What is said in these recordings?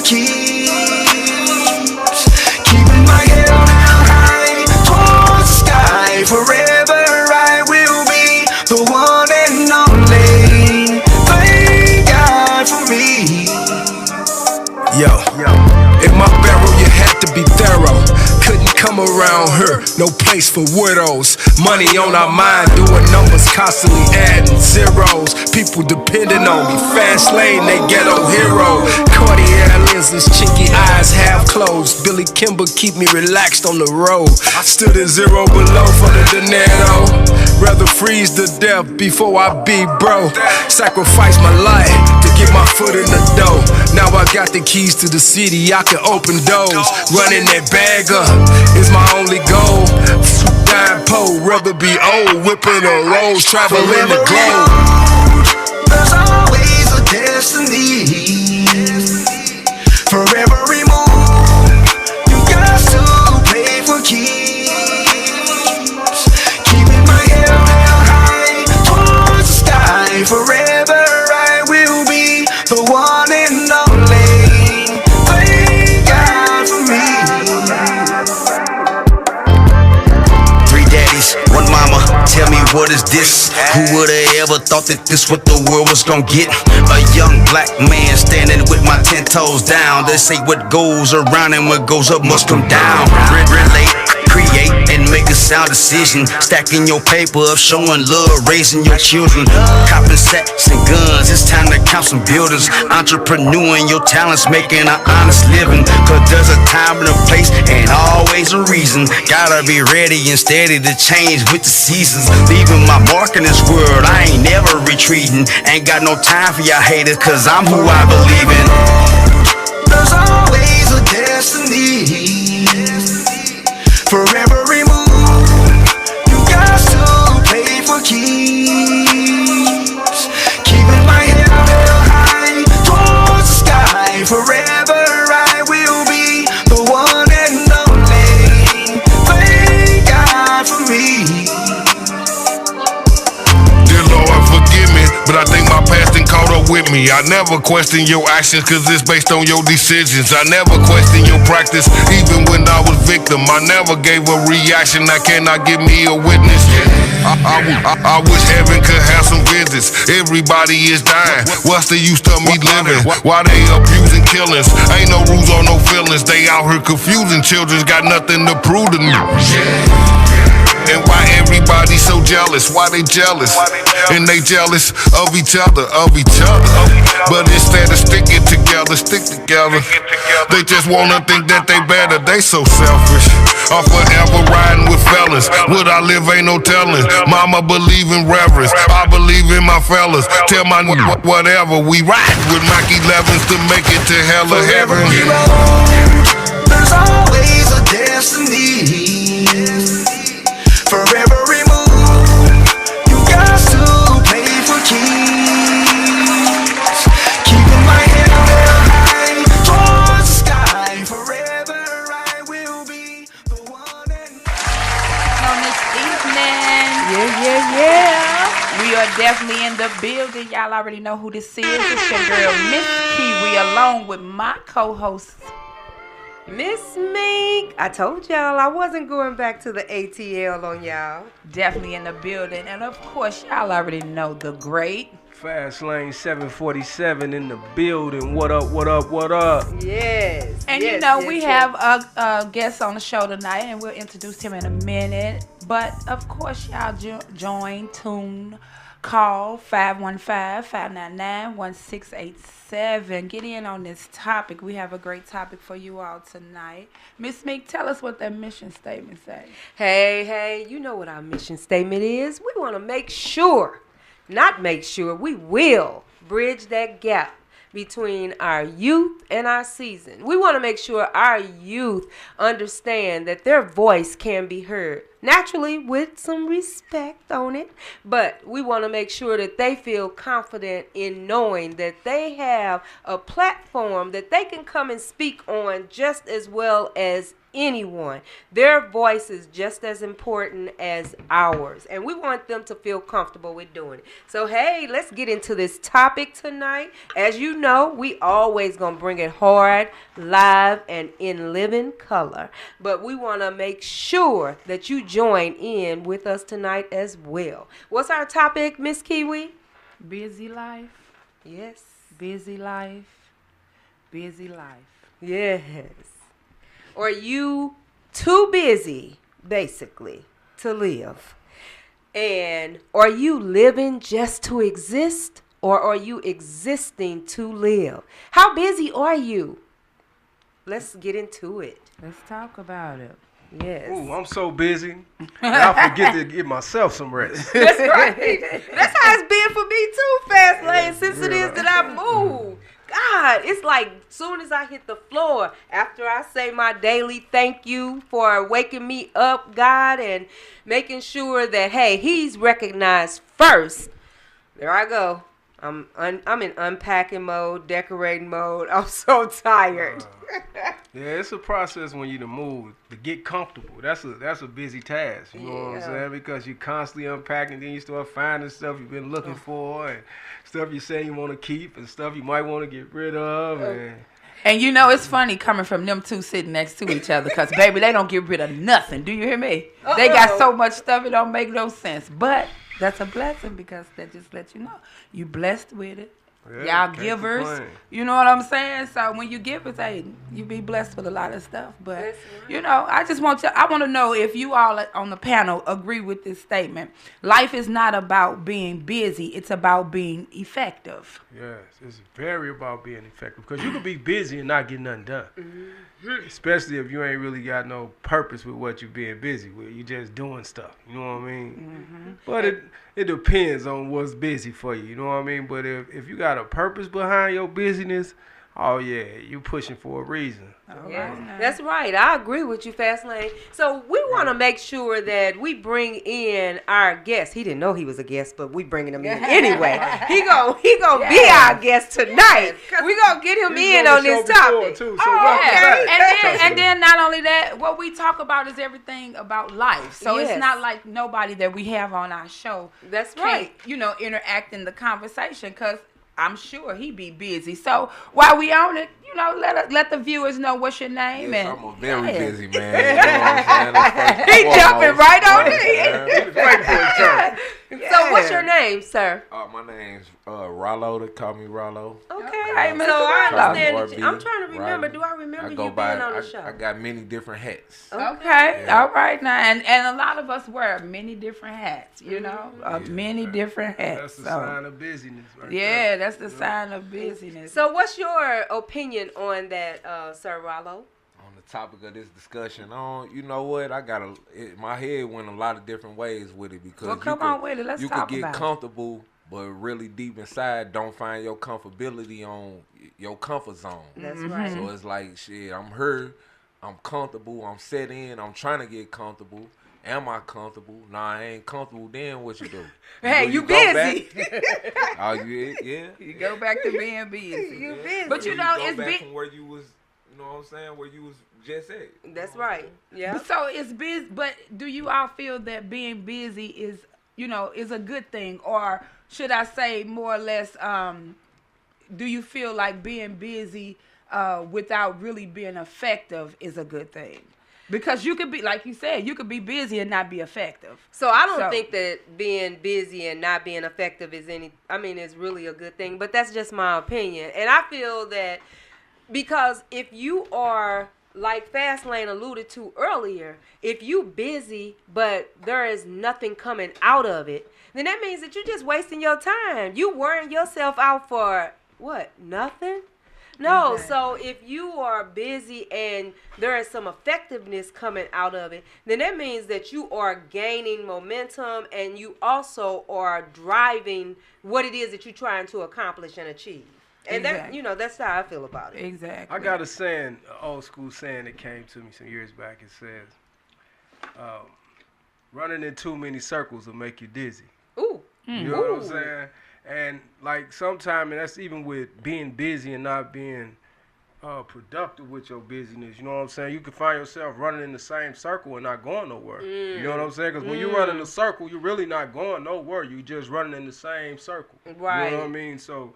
keeps. Keeping my head held high towards the sky. Forever I will be the one and only. Thank God for me. Yo, in my barrel you had to be thorough. Couldn't come around her, no place for widows. Money on our mind, doing numbers, constantly adding zeros. People depending on me, fast lane, they ghetto hero. Cartier lenses, chinky eyes half closed. Billy Kimber keep me relaxed on the road. I stood at zero below for the dinero. Rather freeze to death before I be bro. Sacrifice my life to get my foot in the door. Now I got the keys to the city, I can open doors. Running that bag up is my only goal. Dying poor, rather be old, whipping a rose, traveling the globe. There's always a destiny. For every move, you got to pay for keeps. Keeping my head held high towards the sky. Forever I will be the one and only. Thank God for me. One mama, tell me what is this? Who would've ever thought that this what the world was gonna get? A young black man standing with my 10 toes down. They say what goes around and what goes up must come down. Relate, create, and make a sound decision. Stacking your paper up, showing love, raising your children. Copping sacks and guns, it's time to count some buildings. Entrepreneuring your talents, making an honest living. Cause there's a time and a place and always a reason. Gotta be ready and steady to change with the seasons. Leaving my mark in this world, I ain't never retreating. Ain't got no time for y'all haters, cause I'm who I believe in. There's always a destiny. For every move, you got to pay for keeps. Keeping my head held high towards the sky. Forever I will be the one and only. Thank God for me. Dear Lord, forgive me, but I think my past done caught up with me. I never question your actions, cause it's based on your decisions. I never question your practice, even when I was victim. I never gave a reaction that cannot give me a witness. I wish heaven could have some visits. Everybody is dying, what's the use of me living? Why they abusing killings? Ain't no rules or no feelings. They out here confusing children, got nothing to prove to me. And why everybody so jealous? Why they jealous? And they jealous of each other, But instead of sticking together, stick together. They just wanna think that they better, they so selfish. I'm forever riding with fellas. Would I live, ain't no telling. Mama believe in reverence, I believe in my fellas. Tell my whatever, we ride with Mac 11s to make it to hell or heaven. There's always a destiny. For every move, you got to pay for keys. Keeping my head held high towards the sky. Forever I will be the one and on this evening. Yeah. We are definitely in the building. Y'all already know who this is. It's your girl, Miss Kiwi, along with my co-host, Miss Meek. I told y'all I wasn't going back to the ATL on y'all. definitely in the building. And of course, y'all already know the great Fast Lane 747 in the building. What up? Yes. And we have a guest on the show tonight, and we'll introduce him in a minute. But of course, y'all join, tune, call 515-599-1687. Get in on this topic. We have a great topic for you all tonight. Miss Meek, tell us what that mission statement say. Hey, you know what our mission statement is. We want to we will bridge that gap between our youth and our season. We want to make sure our youth understand that their voice can be heard naturally with some respect on it, but we want to make sure that they feel confident in knowing that they have a platform that they can come and speak on just as well as anyone. Their voice is just as important as ours, and we want them to feel comfortable with doing it. So hey, let's get into this topic tonight. As you know, we always gonna bring it hard, live, and in living color, but we want to make sure that you join in with us tonight as well. What's our topic, Miss Kiwi? Busy life, Yes. busy life, busy life. Yes. Are you too busy, basically, to live? And are you living just to exist, or are you existing to live? How busy are you? Let's get into it. Let's talk about it. Yes. Ooh, I'm so busy. I forget to give myself some rest. That's right. That's how it's been for me too, fast lane, since it is that I move. God, it's like soon as I hit the floor, after I say my daily thank you for waking me up, God, and making sure that, hey, he's recognized first. There I go. I'm in unpacking mode, decorating mode. I'm so tired. Yeah, it's a process when you to move to get comfortable. That's a busy task. You know what I'm Yeah. saying? Because you constantly unpacking, then you start finding stuff you've been looking for, and stuff you say you want to keep, and stuff you might want to get rid of. And you know, it's funny coming from them two sitting next to each other, because, baby, they don't get rid of nothing. Do you hear me? They got so much stuff, it don't make no sense. But that's a blessing, because that just lets you know you blessed with it. Yeah, Y'all can't givers. complain. You know what I'm saying? So when you give it, hey, you be blessed with a lot of stuff. But, That's right. you know, I want to know if you all on the panel agree with this statement. Life is not about being busy. It's about being effective. Yes, it's very about being effective, because you could be busy and not get nothing done. Especially if you ain't really got no purpose with what you're being busy with. You just doing stuff. You know what I mean? But it depends on what's busy for you. You know what I mean? But if you got a purpose behind your busyness, oh yeah, you pushing for a reason. Yeah, that's right. I agree with you, Fastlane. So we want to make sure that we bring in our guest. He didn't know he was a guest, but we bringing him in anyway. He gonna be our guest tonight. We gonna get him He's in on on the this show before, topic. too, so welcome okay. back. And then not only that, what we talk about is everything about life. So Yes. it's not like nobody that we have on our show That's can't, right. you know, interact in the conversation, because I'm sure he be busy. So while we on it, you know, let the viewers know what's your name. Yes, and I'm a very yeah. busy man. You know what I'm saying? That's first He and jumping foremost. right on Yeah. it. Wait for his turn. So what's your name, sir? My name's Rollo. They call me Rollo. Okay. Hey, Mr. So I Rollo. understand that RB, I'm trying to remember. Rodney. Do I remember I you go being by. on the show? I got many different hats. Okay, Yeah. all right now, and a lot of us wear many different hats, you know, many different hats. That's the So, sign of busyness right yeah, that's the sign of busyness. So what's your opinion on that, Sir Rollo? On the topic of this discussion, you know what? My head went a lot of different ways with it, because Well, come on with it. Let's you talk could get about it. comfortable, but really deep inside, don't find your comfortability on your comfort zone. That's right. So it's like, shit, I'm here, I'm comfortable, I'm set in, I'm trying to get comfortable. Am I comfortable? Nah, I ain't comfortable. Then what you do? Hey, Do you go busy. back? Oh, yeah. You go back to being busy. You busy. But you Or know, go it's back big. from where you was, you know what I'm saying, where you was just at. That's right. Yeah. So it's busy. But do you all feel that being busy is, you know, is a good thing, or should I say more or less? Do you feel like being busy without really being effective is a good thing? Because you could be, like you said, you could be busy and not be effective. So I don't So- think that being busy and not being effective is is really a good thing, but that's just my opinion. And I feel that because if you are, like Fastlane alluded to earlier, if you busy but there is nothing coming out of it, then that means that you're just wasting your time. You wearing yourself out for what? Nothing? No, Exactly. so if you are busy and there is some effectiveness coming out of it, then that means that you are gaining momentum and you also are driving what it is that you're trying to accomplish and achieve. And Exactly. that's how I feel about it. Exactly. I got a saying, an old school saying that came to me some years back. It says, running in too many circles will make you dizzy. Ooh. You know what I'm saying? And like sometimes, and that's even with being busy and not being productive with your busyness. You know what I'm saying? You can find yourself running in the same circle and not going nowhere. You know what I'm saying? Because when you run in a circle, you're really not going nowhere. You just running in the same circle. Right. You know what I mean? So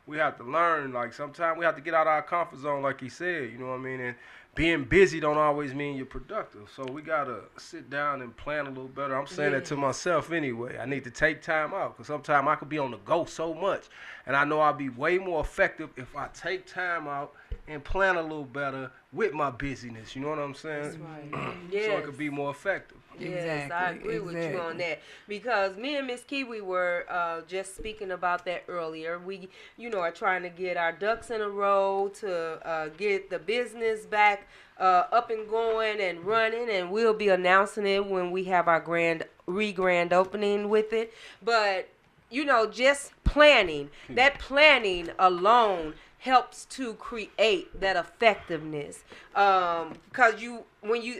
we have to learn. Like sometimes we have to get out of our comfort zone, like he said. You know what I mean? And being busy don't always mean you're productive. So we gotta sit down and plan a little better. I'm saying that to myself anyway. I need to take time out because sometimes I could be on the go so much, and I know I'll be way more effective if I take time out and plan a little better with my busyness. You know what I'm saying? That's right. So Yes. it could be more effective. Yes, I agree with you on that, because me and Miss Kiwi were just speaking about that earlier. We, are trying to get our ducks in a row to get the business back up and going and running, and we'll be announcing it when we have our grand opening with it. But just planning, that planning alone helps to create that effectiveness, because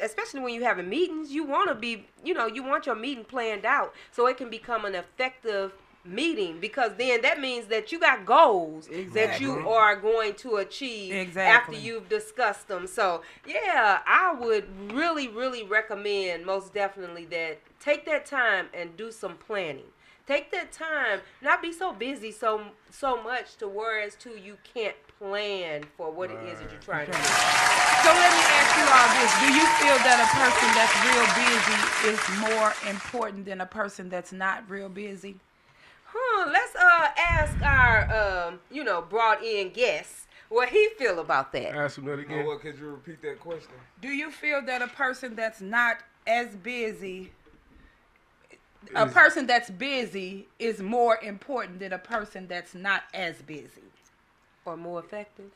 especially when you having meetings, you want to be, you want your meeting planned out so it can become an effective meeting, because then that means that you got goals that you are going to achieve after you've discussed them. So yeah, I would really, really recommend, most definitely, that take that time and do some planning. Take that time, not be so busy so much to whereas to you can't plan for what it is that you're trying to do. So let me ask you all this. Do you feel that a person that's real busy is more important than a person that's not real busy? Let's ask our brought in guest what he feel about that. Ask him that again. What, could you repeat that question? Do you feel that a person that's not as busy, a person that's busy is more important than a person that's not as busy? Or more effective?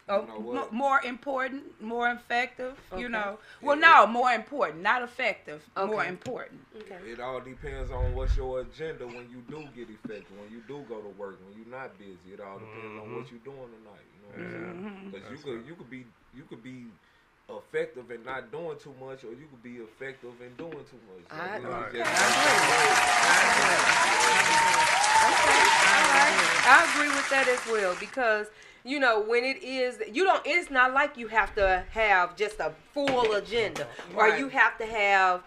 More important, more effective, Okay. Well, no, more important, not effective, more Okay. important. Okay. It all depends on what's your agenda when you do get effective, when you do go to work, when you're not busy. It all depends on what you're doing tonight. You know what I'm saying? Because you could be effective in not doing too much, or you could be effective in doing too much. I agree. Okay. I agree with that as well, because when it is, it's not like you have to have just a full agenda, or you have to have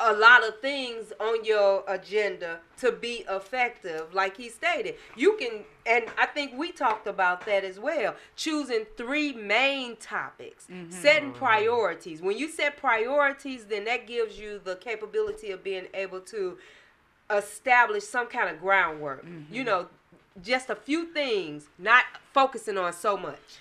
a lot of things on your agenda to be effective. Like he stated, you can, and I think we talked about that as well, choosing 3 main topics, setting priorities. When you set priorities, then that gives you the capability of being able to establish some kind of groundwork. Just a few things, not focusing on so much.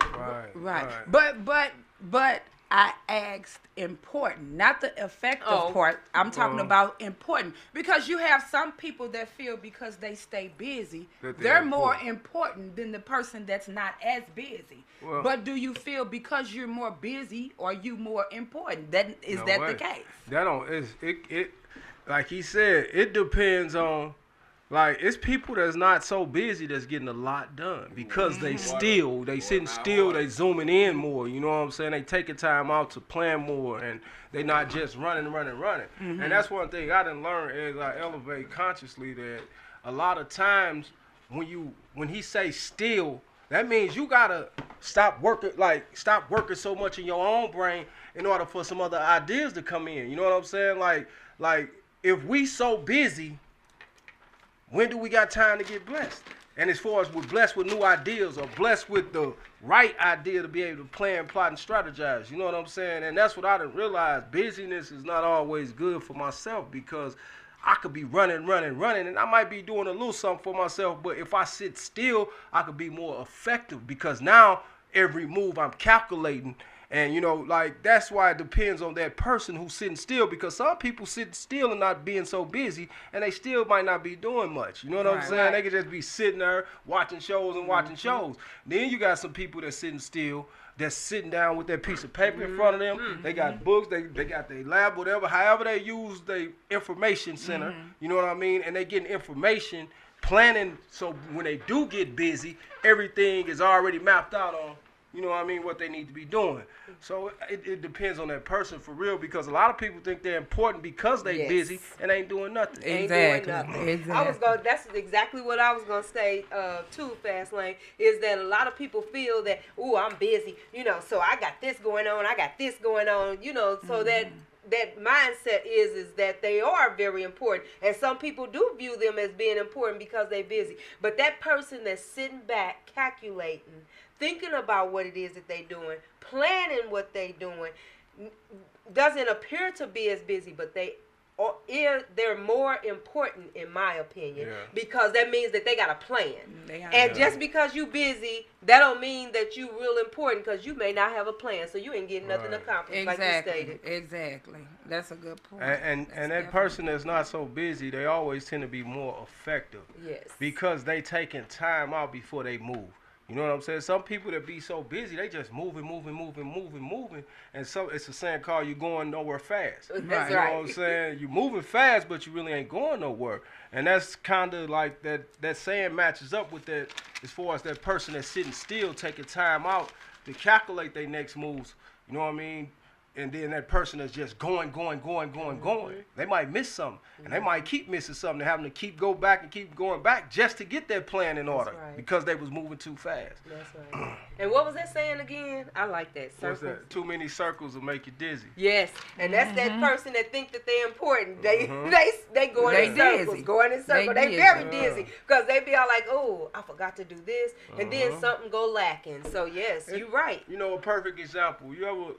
Right. But I asked important, not the effective part. I'm talking about important, because you have some people that feel because they stay busy, they're more important than the person that's not as busy. Well, but do you feel because you're more busy, are you more important? Is that the case? That don't it like he said, it depends on. Like, it's people that's not so busy that's getting a lot done because they sitting still, they zooming in more, you know what I'm saying? They taking time out to plan more, and they not just running. And that's one thing I done learned as I elevate consciously, that a lot of times when he say still, that means you gotta stop working so much in your own brain in order for some other ideas to come in. You know what I'm saying? Like if we so busy, when do we got time to get blessed? And as far as we're blessed with new ideas or blessed with the right idea to be able to plan, plot, and strategize, you know what I'm saying? And that's what I didn't realize. Busyness is not always good for myself, because I could be running, and I might be doing a little something for myself, but if I sit still, I could be more effective, because now every move I'm calculating. And, that's why it depends on that person who's sitting still, because some people sitting still and not being so busy, and they still might not be doing much. You know what I'm saying? Right. They could just be sitting there watching shows and watching shows. Then you got some people that's sitting still, that's sitting down with that piece of paper in front of them. They got books, they got their lab, whatever, however they use their information center. You know what I mean? And they getting information, planning, so when they do get busy, everything is already mapped out on you know what I mean, what they need to be doing. So it depends on that person for real, because a lot of people think they're important because they Yes. busy and ain't doing nothing. Ain't Exactly. doing nothing. Exactly. I was going. That's exactly what I was gonna say. Too, Fast Lane, is that a lot of people feel that, ooh, I'm busy. You know, so I got this going on. I got this going on. You know, so that mindset is that they are very important, and some people do view them as being important because they're busy. But that person that's sitting back, calculating, thinking about what it is that they're doing, planning what they're doing, doesn't appear to be as busy, but they're more important, in my opinion, because that means that they got a plan. And just because you busy, that don't mean that you real important, because you may not have a plan, so you ain't getting nothing accomplished, like you stated. Exactly. That's a good point. And that person that's not so busy, they always tend to be more effective. Yes. Because they taking time out before they move. You know what I'm saying? Some people that be so busy, they just moving. And so it's a saying called, you going nowhere fast. That's You know right. what I'm saying? You moving fast, but you really ain't going nowhere. And that's kind of like that saying matches up with that, as far as that person that's sitting still, taking time out to calculate their next moves. You know what I mean? And then that person is just going. They might miss something, and they might keep missing something. They're having to keep going back just to get that plan in order, right. because they was moving too fast. That's right. And what was that saying again? I like that. What's Circles. that? Too many circles will make you dizzy. Yes, and that's that person that think that they're important. They going They in circles, dizzy. going in circles. They They very dizzy. dizzy, because they be all like, "Oh, I forgot to do this," and then something go lacking. So yes, you're right. You know, a perfect example. You ever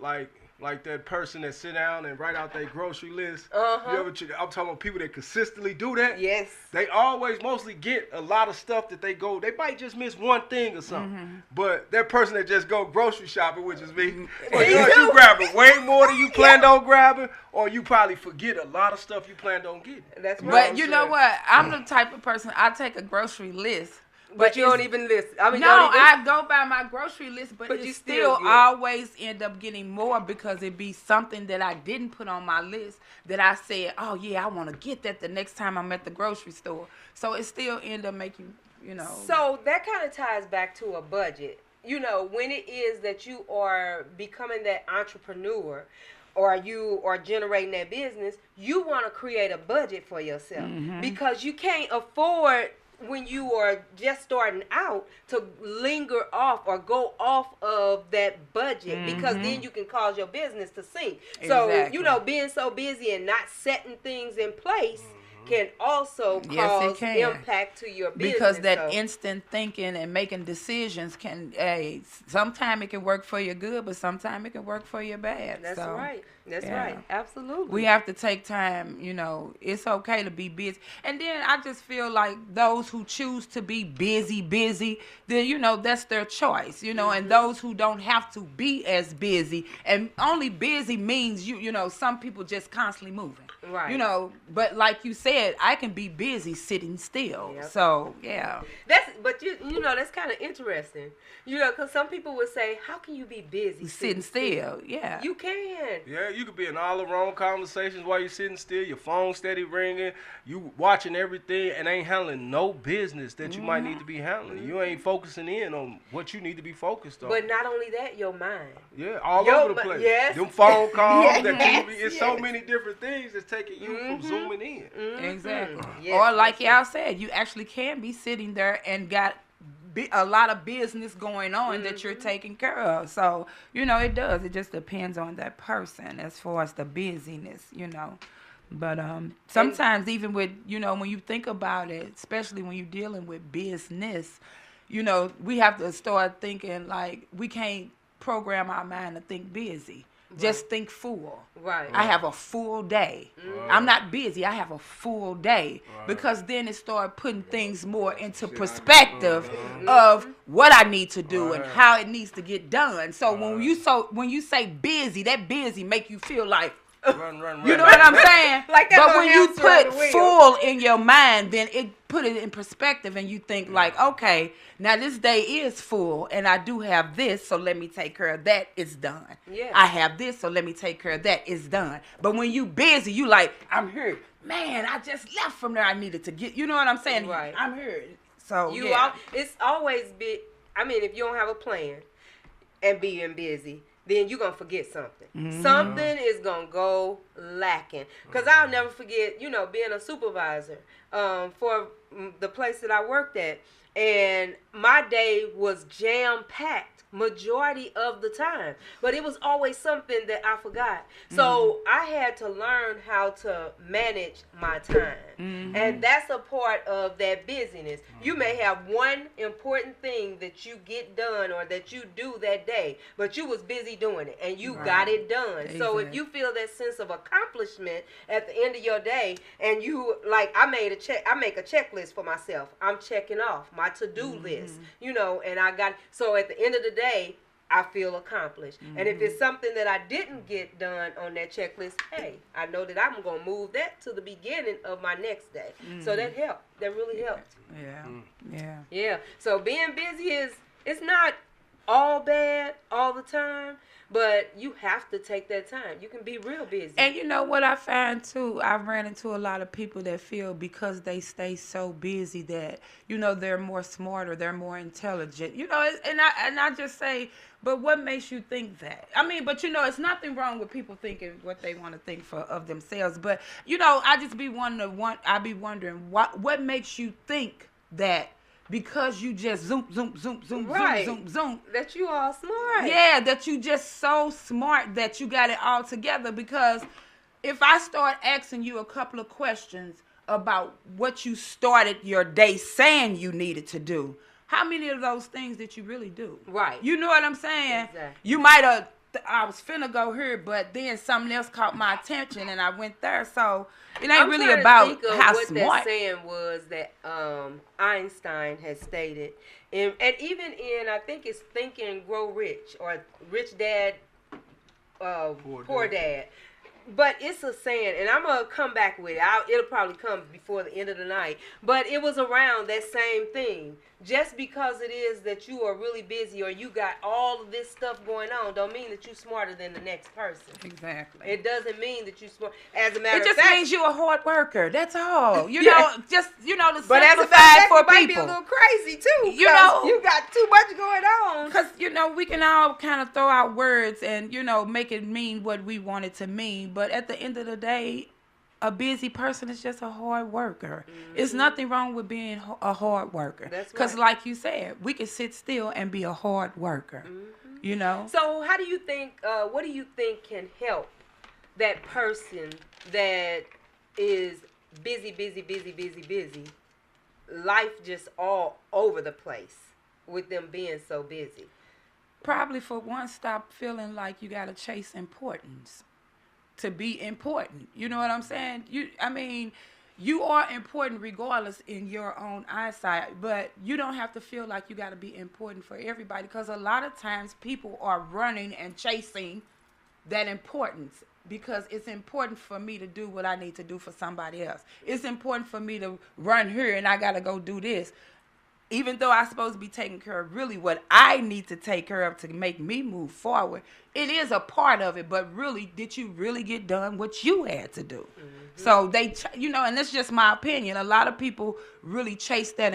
like that person that sit down and write out their grocery list? Uh-huh. You ever? I'm talking about people that consistently do that. Yes. They always mostly get a lot of stuff that they might just miss one thing or something. But that person that just go grocery shopping, which is me, or you grabbing way more than you planned on grabbing, or you probably forget a lot of stuff you planned on getting. That's right. But you know what? I'm the type of person, I take a grocery list. But you don't even listen. I mean, No, I go by my grocery list, but you it still still get- always end up getting more, because it be something that I didn't put on my list that I said, oh yeah, I want to get that the next time I'm at the grocery store. So it still end up making, you know. So that kind of ties back to a budget. You know, when it is that you are becoming that entrepreneur, or you are generating that business, you want to create a budget for yourself, because you can't afford, when you are just starting out, to linger off or go off of that budget, because then you can cause your business to sink. So, Exactly. you know, being so busy and not setting things in place can also Yes, it cause can. impact to your business. Because that So- instant thinking and making decisions can, sometimes it can work for your good, but sometimes it can work for your bad. That's So, right. That's yeah. right. Absolutely. we have to take time, you know, it's okay to be busy. And then I just feel like those who choose to be busy, then, you know, that's their choice, you know, and those who don't have to be as busy, and only busy means, you know, some people just constantly moving. Right. You know, but like you said, I can be busy sitting still. Yep. So, yeah. But you know, that's kind of interesting. You know, because some people would say, how can you be busy Sitting still, yeah. You can. Yeah, you could be in all the wrong conversations while you're sitting still. Your phone steady ringing. You watching everything and ain't handling no business that you might need to be handling. You ain't focusing in on what you need to be focused on. But not only that, your mind. Yeah, all Yo, over the but- place. yes. Them phone calls, Yes, that TV. It's so yes. many different things that's taking you from zooming in. Exactly. Yes, Or like yes, y'all said, you actually can be sitting there and got a lot of business going on that you're taking care of. So, you know, it does. It just depends on that person as far as the busyness, you know. But sometimes even with, you know, when you think about it, especially when you're dealing with business, you know, we have to start thinking like we can't program our mind to think busy. Just think full. Right. I have a full day. I'm not busy. I have a full day. Because then it started putting things more into perspective of what I need to do and how it needs to get done. So when you say busy, that busy make you feel like, Run. you know what I'm saying? Like that but little when you hamster on the put wheel. full in your mind, then it put it in perspective and you think like, okay, now this day is full and I do have this, so let me take care of that. It's done. Yeah. I have this, so let me take care of that. It's done. But when you busy, you like, I'm here. Man, I just left from there. I needed to get, you know what I'm saying? Right. I'm here. So You yeah. it's always been, I mean, if you don't have a plan, and being busy, then you're going to forget something. Something is going to go lacking. Because I'll never forget, being a supervisor for the place that I worked at. And my day was jam-packed majority of the time. But it was always something that I forgot. So I had to learn how to manage my time. And that's a part of that busyness. You may have one important thing that you get done or that you do that day, but you was busy doing it and you got it done. So if you feel that sense of accomplishment at the end of your day, and you like, I make a checklist for myself. I'm checking off my to-do list, and I got, so at the end of the day, I feel accomplished. And if it's something that I didn't get done on that checklist, hey, I know that I'm going to move that to the beginning of my next day. So that helped. That really helped. Yeah. So being busy it's not all bad all the time, but you have to take that time. You can be real busy. And you know what I find too? I've ran into a lot of people that feel because they stay so busy that, they're more smarter, they're more intelligent. And I just say, but what makes you think that? I mean, but it's nothing wrong with people thinking what they want to think of themselves. But I just be wondering what makes you think that because you just zoom, that you all smart. Yeah, that you just so smart that you got it all together. Because if I start asking you a couple of questions about what you started your day saying you needed to do, how many of those things did you really do? Right. You know what I'm saying? Exactly. You might have, I was finna go here, but then something else caught my attention and I went there. So it ain't really about how what smart. That saying was that Einstein had stated, and even in, I think it's Think and Grow Rich, or Rich Dad, Poor Dad. But it's a saying, and I'm going to come back with it. It'll probably come before the end of the night. But it was around that same thing. Just because it is that you are really busy or you got all of this stuff going on, don't mean that you're smarter than the next person. Exactly. It doesn't mean that you're smart. As a matter it of just fact, means you're a hard worker. That's all. To but as a matter simplify of fact, for you might be people. a little crazy too. You know, you got too much going on. Because, we can all kind of throw out words and, make it mean what we want it to mean. But at the end of the day, a busy person is just a hard worker. It's nothing wrong with being a hard worker. That's because, right. like you said, we can sit still and be a hard worker. So how do you think, what do you think can help that person that is busy, life just all over the place with them being so busy? Probably for one, stop feeling like you got to chase importance to be important. You know what I'm saying? You are important regardless in your own eyesight, but you don't have to feel like you got to be important for everybody, because a lot of times people are running and chasing that importance because it's important for me to do what I need to do for somebody else. It's important for me to run here and I got to go do this. Even though I'm supposed to be taking care of really what I need to take care of to make me move forward, it is a part of it. But really, did you really get done what you had to do? So and that's just my opinion. A lot of people really chase that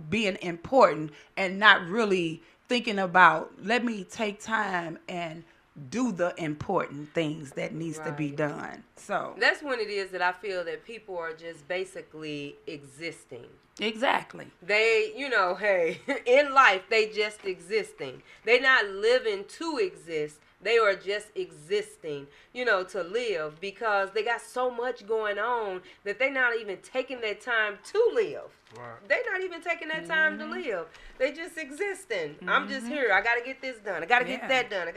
being important and not really thinking about, let me take time and do the important things that needs to be done. So that's when it is that I feel that people are just basically existing. Exactly. They, hey, in life, they just existing. They're not living to exist. They are just existing, to live, because they got so much going on that they're not even taking that time to live. Right. They're not even taking that time to live. They just existing. I'm just here. I got to get this done. I got to get that done.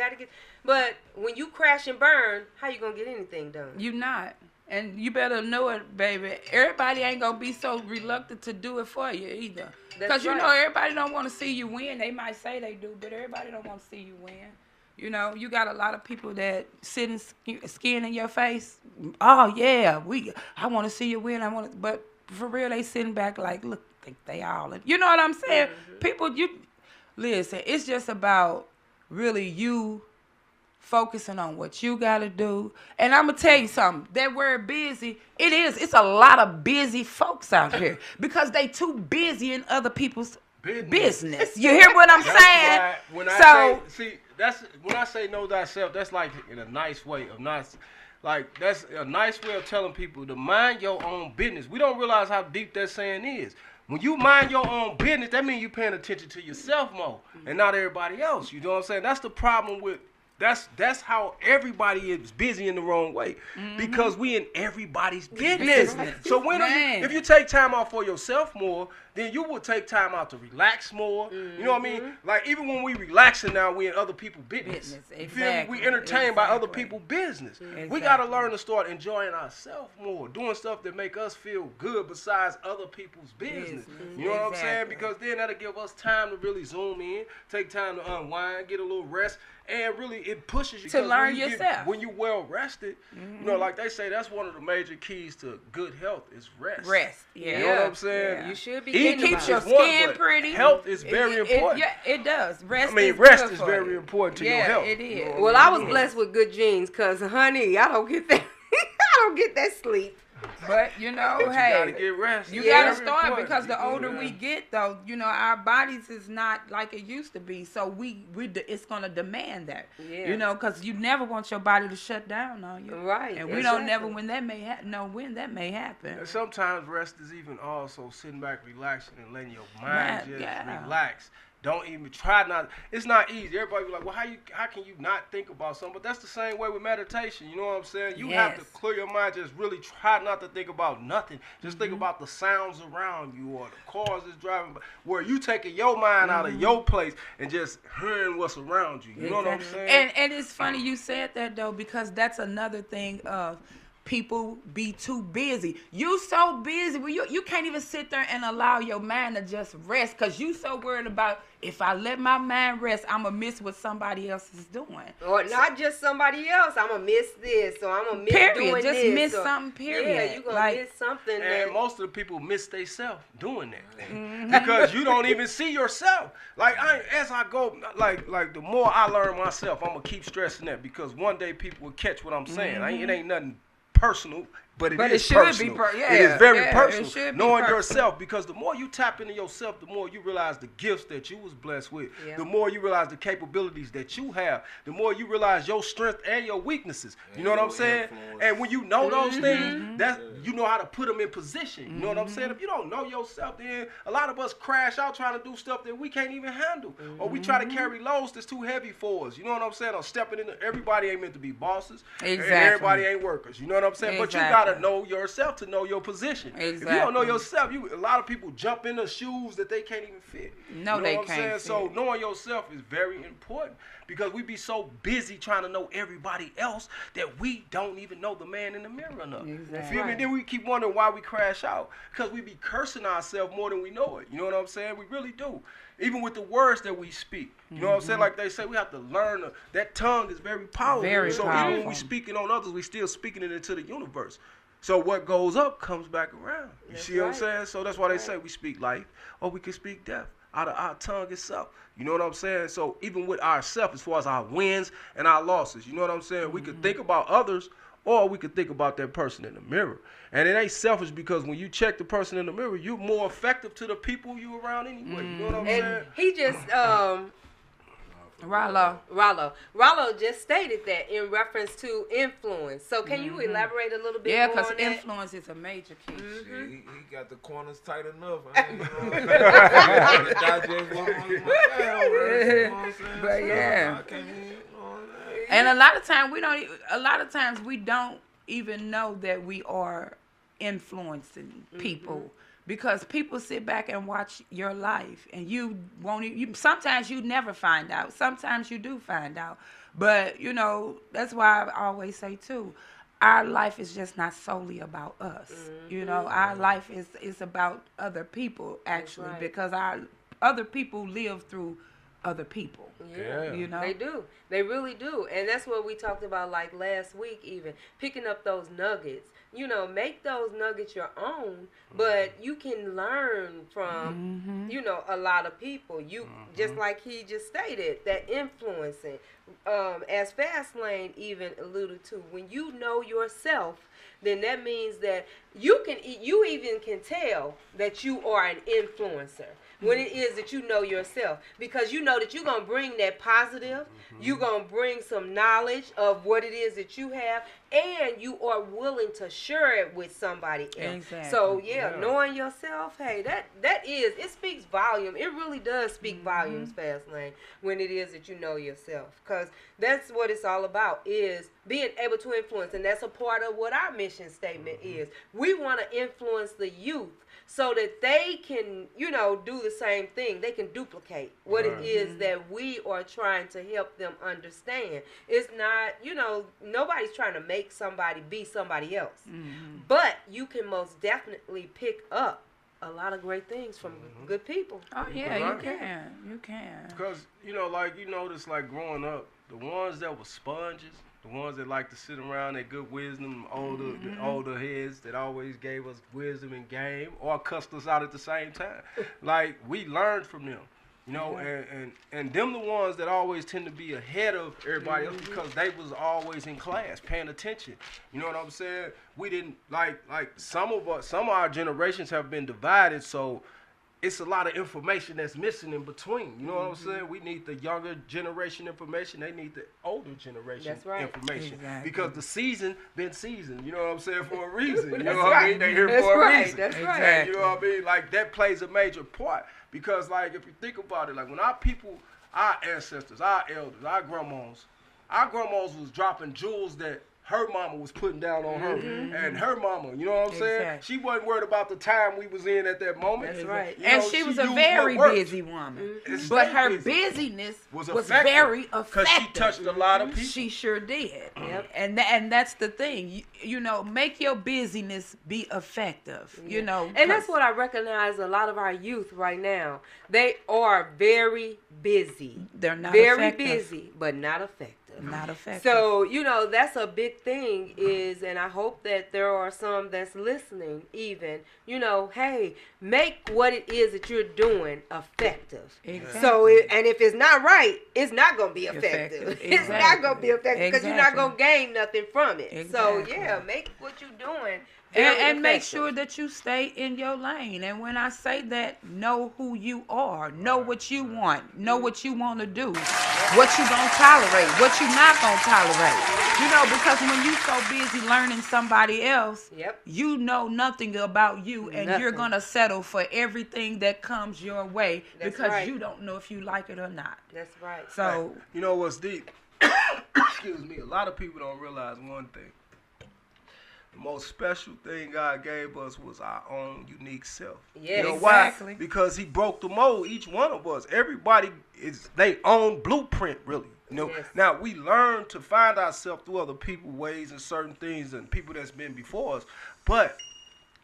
But when you crash and burn, how you going to get anything done? You not. And you better know it, baby. Everybody ain't going to be so reluctant to do it for you either. Because, everybody don't want to see you win. They might say they do, but everybody don't want to see you win. You got a lot of people that sitting skin in your face. Oh, yeah, I want to see you win. But for real, they sitting back like, look, they all in. You know what I'm saying? People, listen, it's just about really you focusing on what you got to do. And I'm going to tell you something. That word busy, it's a lot of busy folks out here because they too busy in other people's business. You hear what I'm saying? When I So say, that's when I say know thyself. That's like in a nice way of not. Like, that's a nice way of telling people to mind your own business. We don't realize how deep that saying is. When you mind your own business, that means you paying attention to yourself more and not everybody else. You know what I'm saying? That's the problem with, that's how everybody is busy in the wrong way. Because we in everybody's business. So if you take time out for yourself more, then you will take time out to relax more. You know what I mean? Like, even when we relaxing now, we in other people's business. You feel me? We entertained by other people's business. We got to learn to start enjoying ourselves more, doing stuff that make us feel good besides other people's business. You know what I'm saying? Because then that'll give us time to really zoom in, take time to unwind, get a little rest, and really it pushes you to learn yourself. When you well rested, you know, like they say, that's one of the major keys to good health is rest. Yeah. You know what I'm saying? Yeah. You should be. It keeps your skin pretty. Health is very important. It does. Rest is very important to your health. It is. You know Well, I was blessed with good genes, cause honey, I don't get that. I don't get that sleep. But you know, You hey, gotta get rest. you It's gotta very start important. because the older we get, though, you know, our bodies is not like it used to be. So it's gonna demand that. Yeah. You know, because you never want your body to shut down on you. Right. And we don't never when that may know when that may happen. And sometimes rest is even also sitting back, relaxing, and letting your mind just relax. Don't even try not. It's not easy. Everybody be like, well, how can you not think about something? But that's the same way with meditation. You know what I'm saying? You have to clear your mind. Just really try not to think about nothing. Just think about the sounds around you or the cars that's driving by, where you taking your mind out of your place and just hearing what's around you. You know what I'm saying? And it's funny you said that, though, because that's another thing of people be too busy. You so busy where you can't even sit there and allow your mind to just rest because you so worried about if I let my mind rest, I'm going to miss what somebody else is doing. Or not just somebody else. I'm going to miss this. Or I'm going to miss doing just this. miss or, something, period. Yeah, you're going to miss something. And most of the people miss themselves doing that. Because you don't even see yourself. Like, as I go, like the more I learn myself, I'm going to keep stressing that because one day people will catch what I'm saying. It ain't nothing personal, but it is personal. It is very personal. Knowing yourself, because the more you tap into yourself, the more you realize the gifts that you was blessed with. The more you realize the capabilities that you have. The more you realize your strength and your weaknesses. You know what I'm saying? And when you know those things, that's you know how to put them in position. You know what I'm saying? If you don't know yourself, then a lot of us crash out trying to do stuff that we can't even handle, or we try to carry loads that's too heavy for us. You know what I'm saying? Or stepping in. Everybody ain't meant to be bosses. And everybody ain't workers. You know what I'm saying? But you gotta know yourself to know your position. If you don't know yourself, a lot of people jump into shoes that they can't even fit. No, they can't fit. So knowing yourself is very important because we be so busy trying to know everybody else that we don't even know the man in the mirror enough. You feel me? Then we keep wondering why we crash out because we be cursing ourselves more than we know it. You know what I'm saying? We really do. Even with the words that we speak. You know what I'm saying? Like they say, we have to learn. That tongue is very powerful. Even when we speaking on others, we still speaking it into the universe. So what goes up comes back around. You see what I'm saying? So that's why they say we speak life or we can speak death out of our tongue itself. You know what I'm saying? So even with ourselves, as far as our wins and our losses, you know what I'm saying? We could think about others or we could think about that person in the mirror. And it ain't selfish because when you check the person in the mirror, you're more effective to the people you around anyway. You know what I'm saying? And he just Rollo just stated that in reference to influence. So can you elaborate a little bit more on that? Yeah, because influence is a major key. He got the corners tight enough. I ain't know. Digest what I'm you know what I'm saying? But yeah. I can't even, And a lot of times we don't even know that we are influencing people. Because people sit back and watch your life, and you won't. Sometimes you never find out. Sometimes you do find out. But you know that's why I always say too, our life is just not solely about us. You know, our life is about other people actually, because our other people live through other people. Yeah, you know they do. They really do, and that's what we talked about like last week. Even picking up those nuggets. make those nuggets your own, but you can learn from, a lot of people. You just like he just stated, that influencing. As Fastlane even alluded to, when you know yourself, then that means that you even can tell that you are an influencer when it is that you know yourself, because you know that you're going to bring that positive, you're going to bring some knowledge of what it is that you have, and you are willing to share it with somebody else. Exactly. So knowing yourself, hey, it speaks volume. It really does speak volumes, Fastlane, when it is that you know yourself, because that's what it's all about, is being able to influence. And that's a part of what our mission statement is. We want to influence the youth so that they can, do the same thing. They can duplicate what it is that we are trying to help them understand. It's not, nobody's trying to make somebody be somebody else. But you can most definitely pick up a lot of great things from good people. Oh, yeah, you can. You can. Because, like you notice, like growing up, the ones that were sponges, the ones that like to sit around their good wisdom, the older heads that always gave us wisdom and game, or cussed us out at the same time. Like, we learned from them, and them the ones that always tend to be ahead of everybody else, because they was always in class paying attention. You know what I'm saying? We didn't like some of our generations have been divided, so it's a lot of information that's missing in between. You know what I'm saying? We need the younger generation information. They need the older generation information. Exactly. Because the season been seasoned. You know what I'm saying? For a reason. You know That's what I mean? right. They here That's for a right. reason. That's right. And you know what I mean? Like, that plays a major part. Because, like, if you think about it, like, when our people, our ancestors, our elders, our grandmas was dropping jewels that her mama was putting down on her, and her mama, you know what I'm saying? She wasn't worried about the time we was in at that moment. That's right. And she was a very busy woman. But her busyness was very effective. Because she touched a lot of people. She sure did. And that's the thing. Make your busyness be effective. And that's what I recognize a lot of our youth right now. They are very busy. They're not very effective. busy, but not effective. Not effective. So, that's a big thing and I hope that there are some that's listening even, hey, make what it is that you're doing effective. Exactly. So, and if it's not right, it's not going to be effective. Exactly. It's not going to be effective because you're not going to gain nothing from it. Exactly. So, make what you're doing and make sure that you stay in your lane. And when I say that, know who you are. Know what you want. Know what you want to do. What you gonna tolerate. What you not gonna tolerate. Because when you so busy learning somebody else, you know nothing about you, and you're gonna settle for everything that comes your way because you don't know if you like it or not. That's right. So you know what's deep? Excuse me. A lot of people don't realize one thing. The most special thing God gave us was our own unique self. Yeah, you know exactly. why? Because He broke the mold. Each one of us, everybody is their own blueprint, really. Now we learn to find ourselves through other people's ways and certain things and people that's been before us. But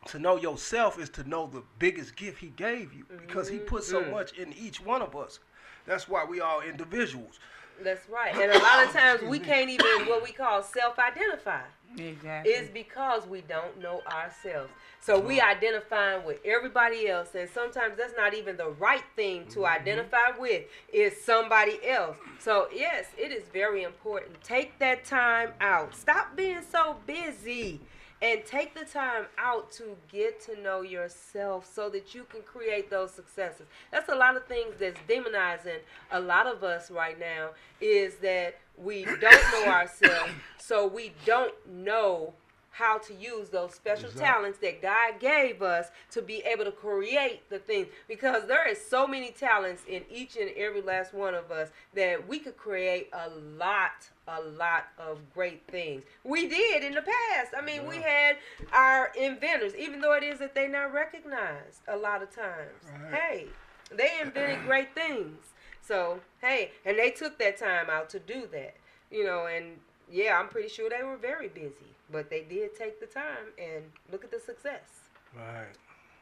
to know yourself is to know the biggest gift He gave you, because He put so much in each one of us. That's why we all individuals. That's right. And a lot of times we can't even what we call self-identify. Exactly. It's because we don't know ourselves. So we identifying with everybody else, and sometimes that's not even the right thing to identify with, is somebody else. So yes, it is very important. Take that time out. Stop being so busy. And take the time out to get to know yourself so that you can create those successes. That's a lot of things that's demonizing a lot of us right now, is that we don't know ourselves, so we don't know how to use those special talents that God gave us to be able to create the things. Because there is so many talents in each and every last one of us that we could create a lot of great things. We did in the past. I mean, we had our inventors, even though it is that they're not recognized a lot of times. Hey, they invented great things. So, hey, and they took that time out to do that. And yeah, I'm pretty sure they were very busy. But they did take the time, and look at the success. Right.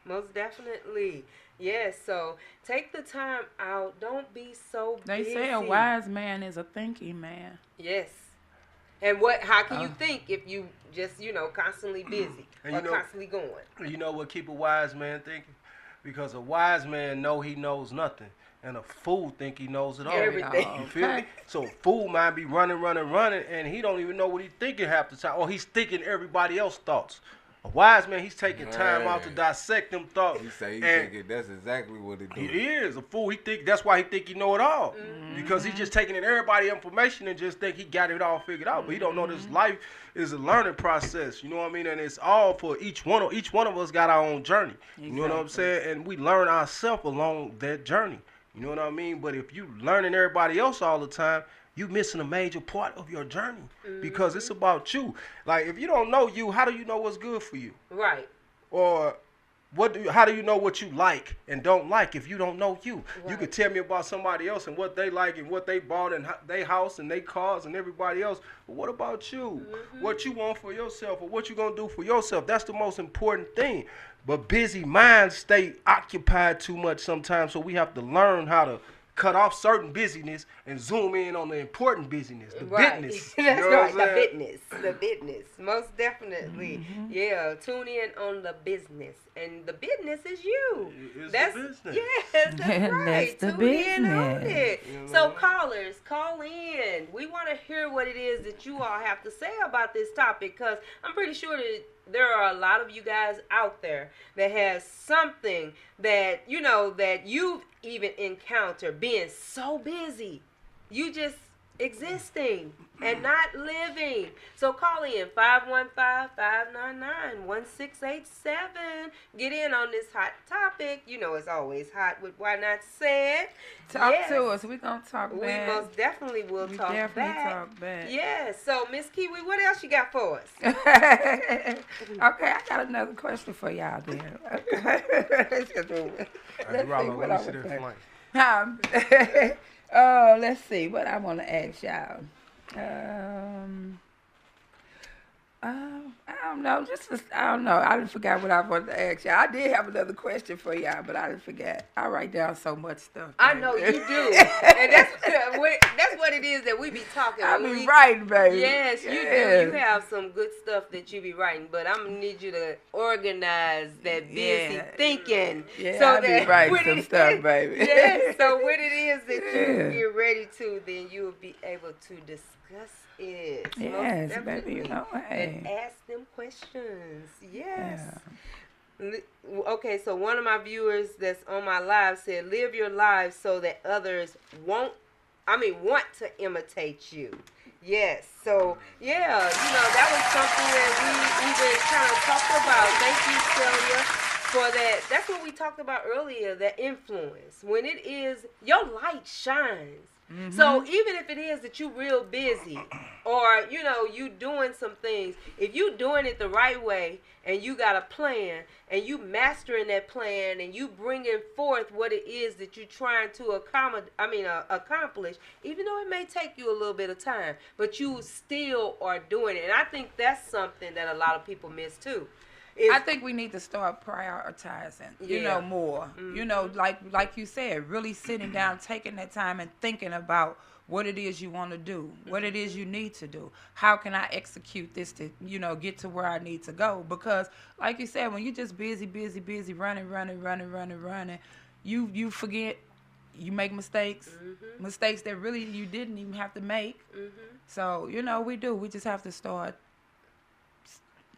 Most definitely. Yes, so take the time out. Don't be so busy. They say a wise man is a thinking man. Yes. And how can you think if you just, constantly busy And or constantly going? You know what keep a wise man thinking? Because a wise man know he knows nothing. And a fool think he knows it all. Everything. You feel me? So a fool might be running, and he don't even know what he's thinking half the time. Or he's thinking everybody else's thoughts. A wise man, he's taking time out to dissect them thoughts. He say he thinking that's exactly what it do. He is a fool. That's why he think he know it all. Because he's just taking in everybody's information and just think he got it all figured out. But he don't know this life is a learning process. You know what I mean? And it's all for each one of us got our own journey. You know what I'm saying? And we learn ourselves along that journey. You know what I mean? But if you learning everybody else all the time, you missing a major part of your journey because it's about you. Like if you don't know you, how do you know what's good for you? Right. Or how do you know what you like and don't like if you don't know you? Right. You could tell me about somebody else and what they like and what they bought and their house and their cars and everybody else. But what about you? What you want for yourself or what you gonna do for yourself? That's the most important thing. But busy minds stay occupied too much sometimes, so we have to learn how to cut off certain busyness and zoom in on the important busyness, the business. That's right, the business, most definitely. Yeah, tune in on the business, and the business is you. That's the business. Yes, that's right. That's the tune business. in on it. So callers, call in. We want to hear what it is that you all have to say about this topic, because I'm pretty sure that there are a lot of you guys out there that has something that, that you've even encountered being so busy. You just existing and not living. So call in 515-599-1687. Get in on this hot topic. It's always hot with Why Not Said. Talk to us. We're going to talk back. We most definitely will talk back. Yes. So, Miss Kiwi, what else you got for us? Okay, I got another question for y'all there. Let's see what I want to ask y'all. I don't know. I don't know. I didn't forget what I wanted to ask y'all. I did have another question for y'all, but I didn't forget. I write down so much stuff. I know you do, and that's what it is that we be talking. I be writing, baby. Yes, you do. You have some good stuff that you be writing, but I'm gonna need you to organize that busy thinking. Yeah, so I be writing some stuff, baby. Yes. So when it is that you get ready to, then you will be able to discuss it. Yes, baby. And ask them questions. Yes. Yeah. Okay, so one of my viewers that's on my live said, live your life so that others want to imitate you. Yes. So, yeah, that was something that we even kind of talked about. Thank you, Celia, for that. That's what we talked about earlier, that influence. When it is, your light shines. So even if it is that you real busy or, you doing some things, if you doing it the right way and you got a plan and you mastering that plan and you bringing forth what it is that you're trying to accomplish, even though it may take you a little bit of time, but you still are doing it. And I think that's something that a lot of people miss too. I think we need to start prioritizing, more. Like you said, really sitting down, taking that time and thinking about what it is you want to do, what it is you need to do. How can I execute this to, get to where I need to go? Because, like you said, when you're just busy, running, you forget, you make mistakes, mistakes that really you didn't even have to make. So, we just have to start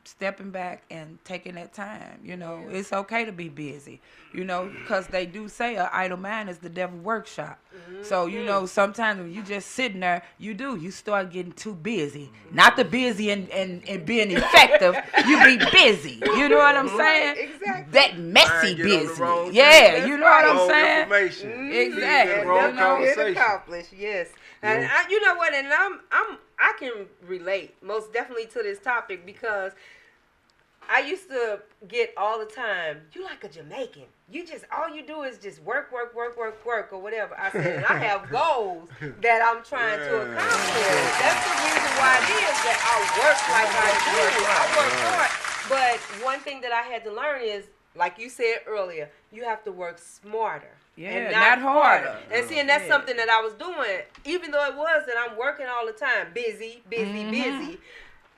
stepping back and taking that time. It's okay to be busy, because they do say an idle mind is the devil's workshop. So, sometimes when you just sitting there, you start getting too busy. Not the busy and being effective, you be busy. You know what I'm saying? Exactly. That messy busy. Yeah, you know what I'm saying? Exactly. Wrong conversation. Accomplished, yes. And you know what? And I can relate most definitely to this topic, because I used to get all the time, you like a Jamaican. You just, all you do is just work, or whatever. I said, and I have goals that I'm trying to accomplish. That's the reason why it is that I work like I do. I work hard. But one thing that I had to learn is like you said earlier, you have to work smarter. Yeah, and not harder. And see, and that's something that I was doing, even though it was that I'm working all the time, busy.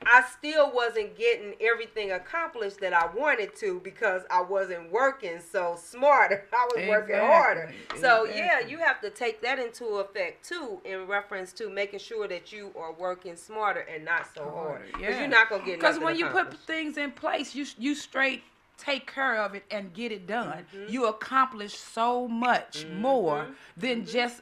I still wasn't getting everything accomplished that I wanted to because I wasn't working so smarter. I was working harder. So yeah, you have to take that into effect too, in reference to making sure that you are working smarter and not so hard. Because you're not gonna get nothing Because when you put accomplished. things in place, you straight take care of it and get it done. You accomplish so much more than just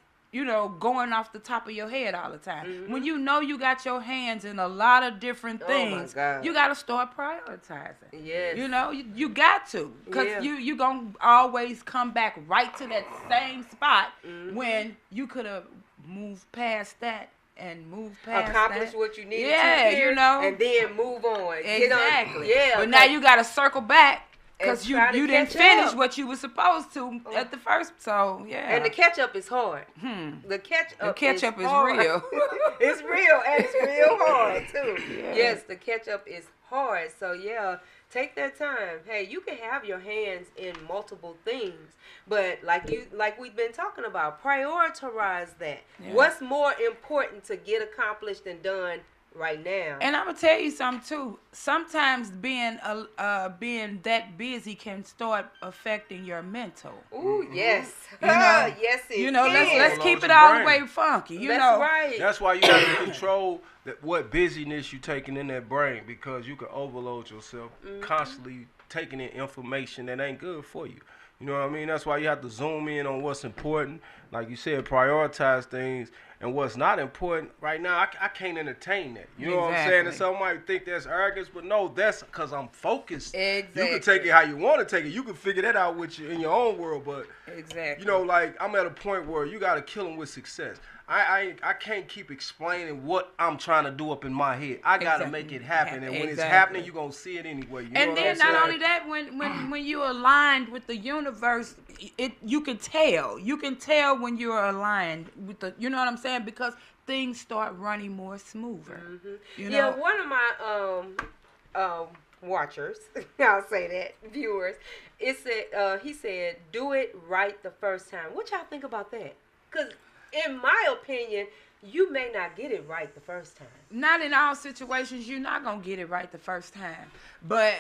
going off the top of your head all the time. When you know you got your hands in a lot of different things, you got to start prioritizing. Yes. You got to, because you going to always come back right to that same spot when you could have moved past that and move past accomplish that. what you needed Yeah, to here, and then move on. Exactly. Yeah. But now you got to circle back because And try to you didn't catch finish up. what you were supposed to at the first. So yeah. And the catch up is hard. The catch up is hard. real. It's real, and it's real hard too. Yes, the catch up is hard. So yeah, take that time. Hey, you can have your hands in multiple things, but like we've been talking about, prioritize that. Yeah. What's more important to get accomplished and done right now? And I'm gonna tell you something too. Sometimes being that busy can start affecting your mental. Ooh, yes. Yes, it Let's Overload keep it your all the brain. way funky. That's right. That's why you have to control what busyness you taking in that brain, because you can overload yourself constantly taking in information that ain't good for you. You know what I mean? That's why you have to zoom in on what's important. Like you said, prioritize things. And what's not important right now, I can't entertain that. You know what I'm saying? And some might think that's arrogance, but no, that's because I'm focused. Exactly. You can take it how you want to take it. You can figure that out with you in your own world. But like I'm at a point where you got to kill them with success. I can't keep explaining what I'm trying to do up in my head. I got to make it happen. And when it's happening, you're going to see it anyway. You know and what then I'm not saying? only that, when you're aligned with the universe, you can tell. You can tell when you're aligned with the, you know what I'm saying? Because things start running more smoother. You know? Yeah, one of my watchers, I'll say that, viewers, he said, do it right the first time. What y'all think about that? Because in my opinion, you may not get it right the first time. Not in all situations, you're not going to get it right the first time. But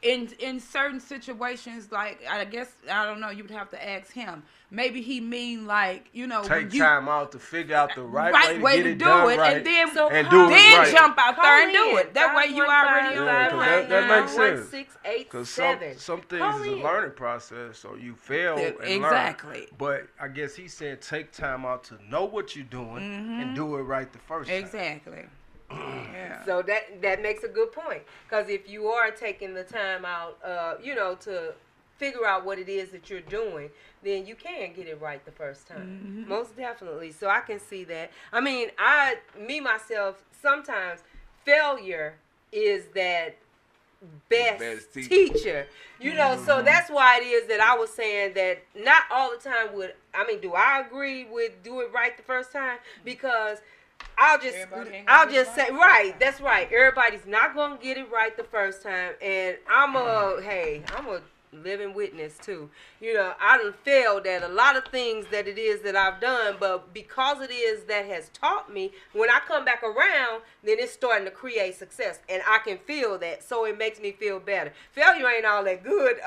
in certain situations, like, I guess, I don't know, you'd have to ask him. Maybe he mean like, take time out to figure out the right way to get it do done it, right, and then do it right. jump out there and do it. That way you already on. That makes sense. 687. Because some things is a learning process, so you fail and learn. But I guess he's saying take time out to know what you're doing and do it right the first time. Exactly. Yeah. So that makes a good point, because if you are taking the time out, to figure out what it is that you're doing, then you can get it right the first time. Most definitely. So I can see that. I mean, myself, sometimes failure is that best teacher. So that's why it is that I was saying that not all the time do I agree with do it right the first time? Because I'll just say, right, that's right. Everybody's not going to get it right the first time. And I'm a living witness too. I done failed at a lot of things that it is that I've done, but because it is that has taught me, when I come back around, then it's starting to create success, and I can feel that, so it makes me feel better. Failure ain't all that good.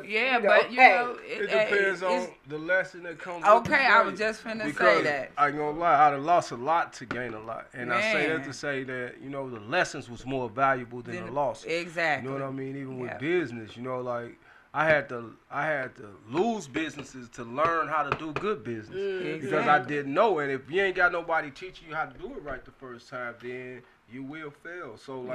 It depends on the lesson that comes. Okay, I was just finna say that. I ain't gonna lie, I'd have lost a lot to gain a lot, and I say that to say that the lessons was more valuable than the loss. Exactly. You know what I mean? Even with business, like. I had to lose businesses to learn how to do good business because I didn't know. And if you ain't got nobody teaching you how to do it right the first time, then you will fail. So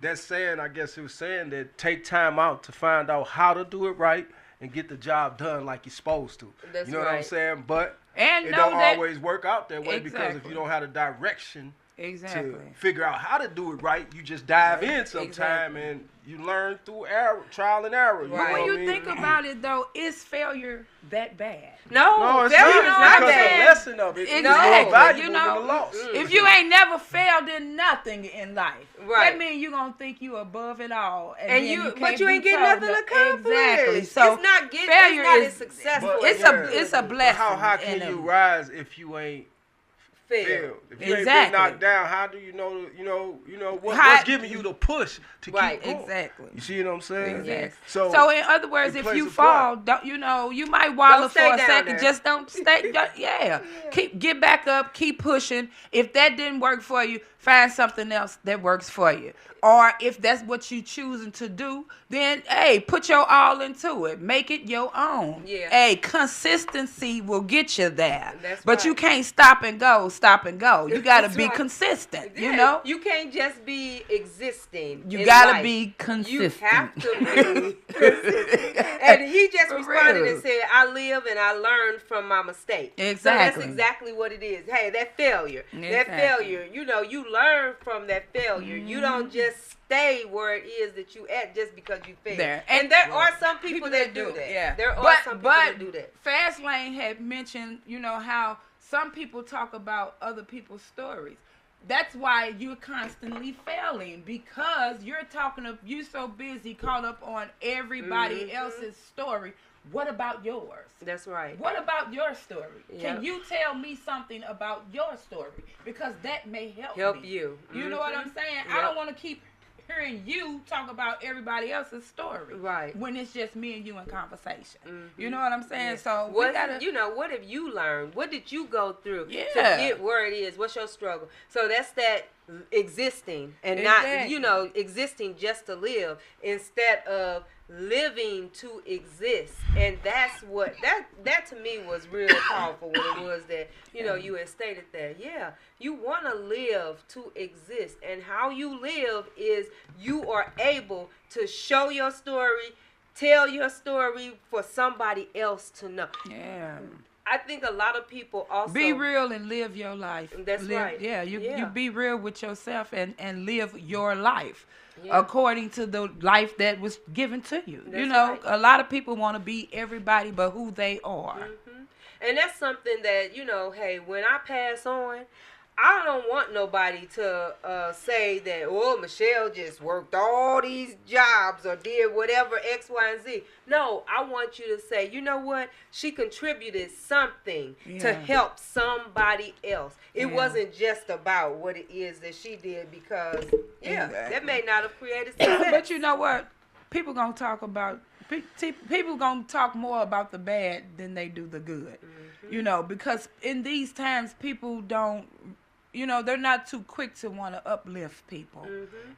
that's saying, I guess it was saying that take time out to find out how to do it right and get the job done like you're supposed to. That's you know what I'm saying? But and it don't always work out that way because if you don't have the direction Exactly. to figure out how to do it right. You just dive in sometime and you learn through trial and error. You know Right. When what you I mean? think about it, though, is failure that bad? No, it's failure not, is not because bad. the lesson of it is Exactly. more valuable You know, than the loss. If you ain't never failed in nothing in life, Right. that means you gonna think you above it all, And then you, can't but you be ain't getting told nothing no- accomplished. Exactly. So it's not getting. failure It's not is as successful. But- as it's it a it's could a be. blessing. How can and you a- rise if you ain't Fail. failed? If you ain't Exactly. been knocked down, how do you know? How- What's giving you the push to Right, keep going? Exactly. You see what I'm saying? Exactly. So, So in other words, it if plays you a fall, part. don't you might wallow Don't for stay a down second. there. Just don't stay. Yeah. Get back up. Keep pushing. If that didn't work for you, find something else that works for you. Or if that's what you choosing to do, then hey, put your all into it. Make it your own. Yeah. Hey, consistency will get you there. That's but you right. can't stop and go. You got to That's be right. consistent. Yeah, You know. you can't just be existing. You in gotta life. be consistent. You have to be consistent. And he just For responded real. and said, "I live and I learn from my mistake." Exactly. So that's exactly what it is. Hey, that failure, Exactly. that failure. You learn from that failure. You don't just stay where it is that you at just because you failed. There. And there are some people that do that. Yeah. There are some people that do that. Fastlane had mentioned, how some people talk about other people's stories. That's why you're constantly failing, because you're so busy caught up on everybody else's story. What about yours? That's right. What about your story? Yep. Can you tell me something about your story? Because that may help me. you. You know what I'm saying? I Yep. don't want to keep hearing you talk about everybody else's story. Right. When it's just me and you in conversation. You know what I'm saying? Yeah. So we what gotta, what have you learned? What did you go through to Yeah. get where it is? What's your struggle? So that's that existing and Exactly. not, existing just to live instead of living to exist. And that's what that to me was real powerful when it was that you had stated that you want to live to exist, and how you live is you are able to show your story, tell your story for somebody else to know. yeah. I think a lot of people also Be real and live your life. That's Live- right. Yeah, you Yeah. be real with yourself and live your life Yeah. according to the life that was given to you. That's right. A lot of people want to be everybody but who they are. And that's something that, hey, when I pass on, I don't want nobody to say that, oh, Michelle just worked all these jobs or did whatever X, Y, and Z. No, I want you to say, you know what? She contributed something to Yeah. help somebody else. It Yeah. wasn't just about what it is that she did because, Exactly. that may not have created success. But you know what? People gonna talk more about the bad than they do the good. Because in these times people don't, they're not too quick to want to uplift people.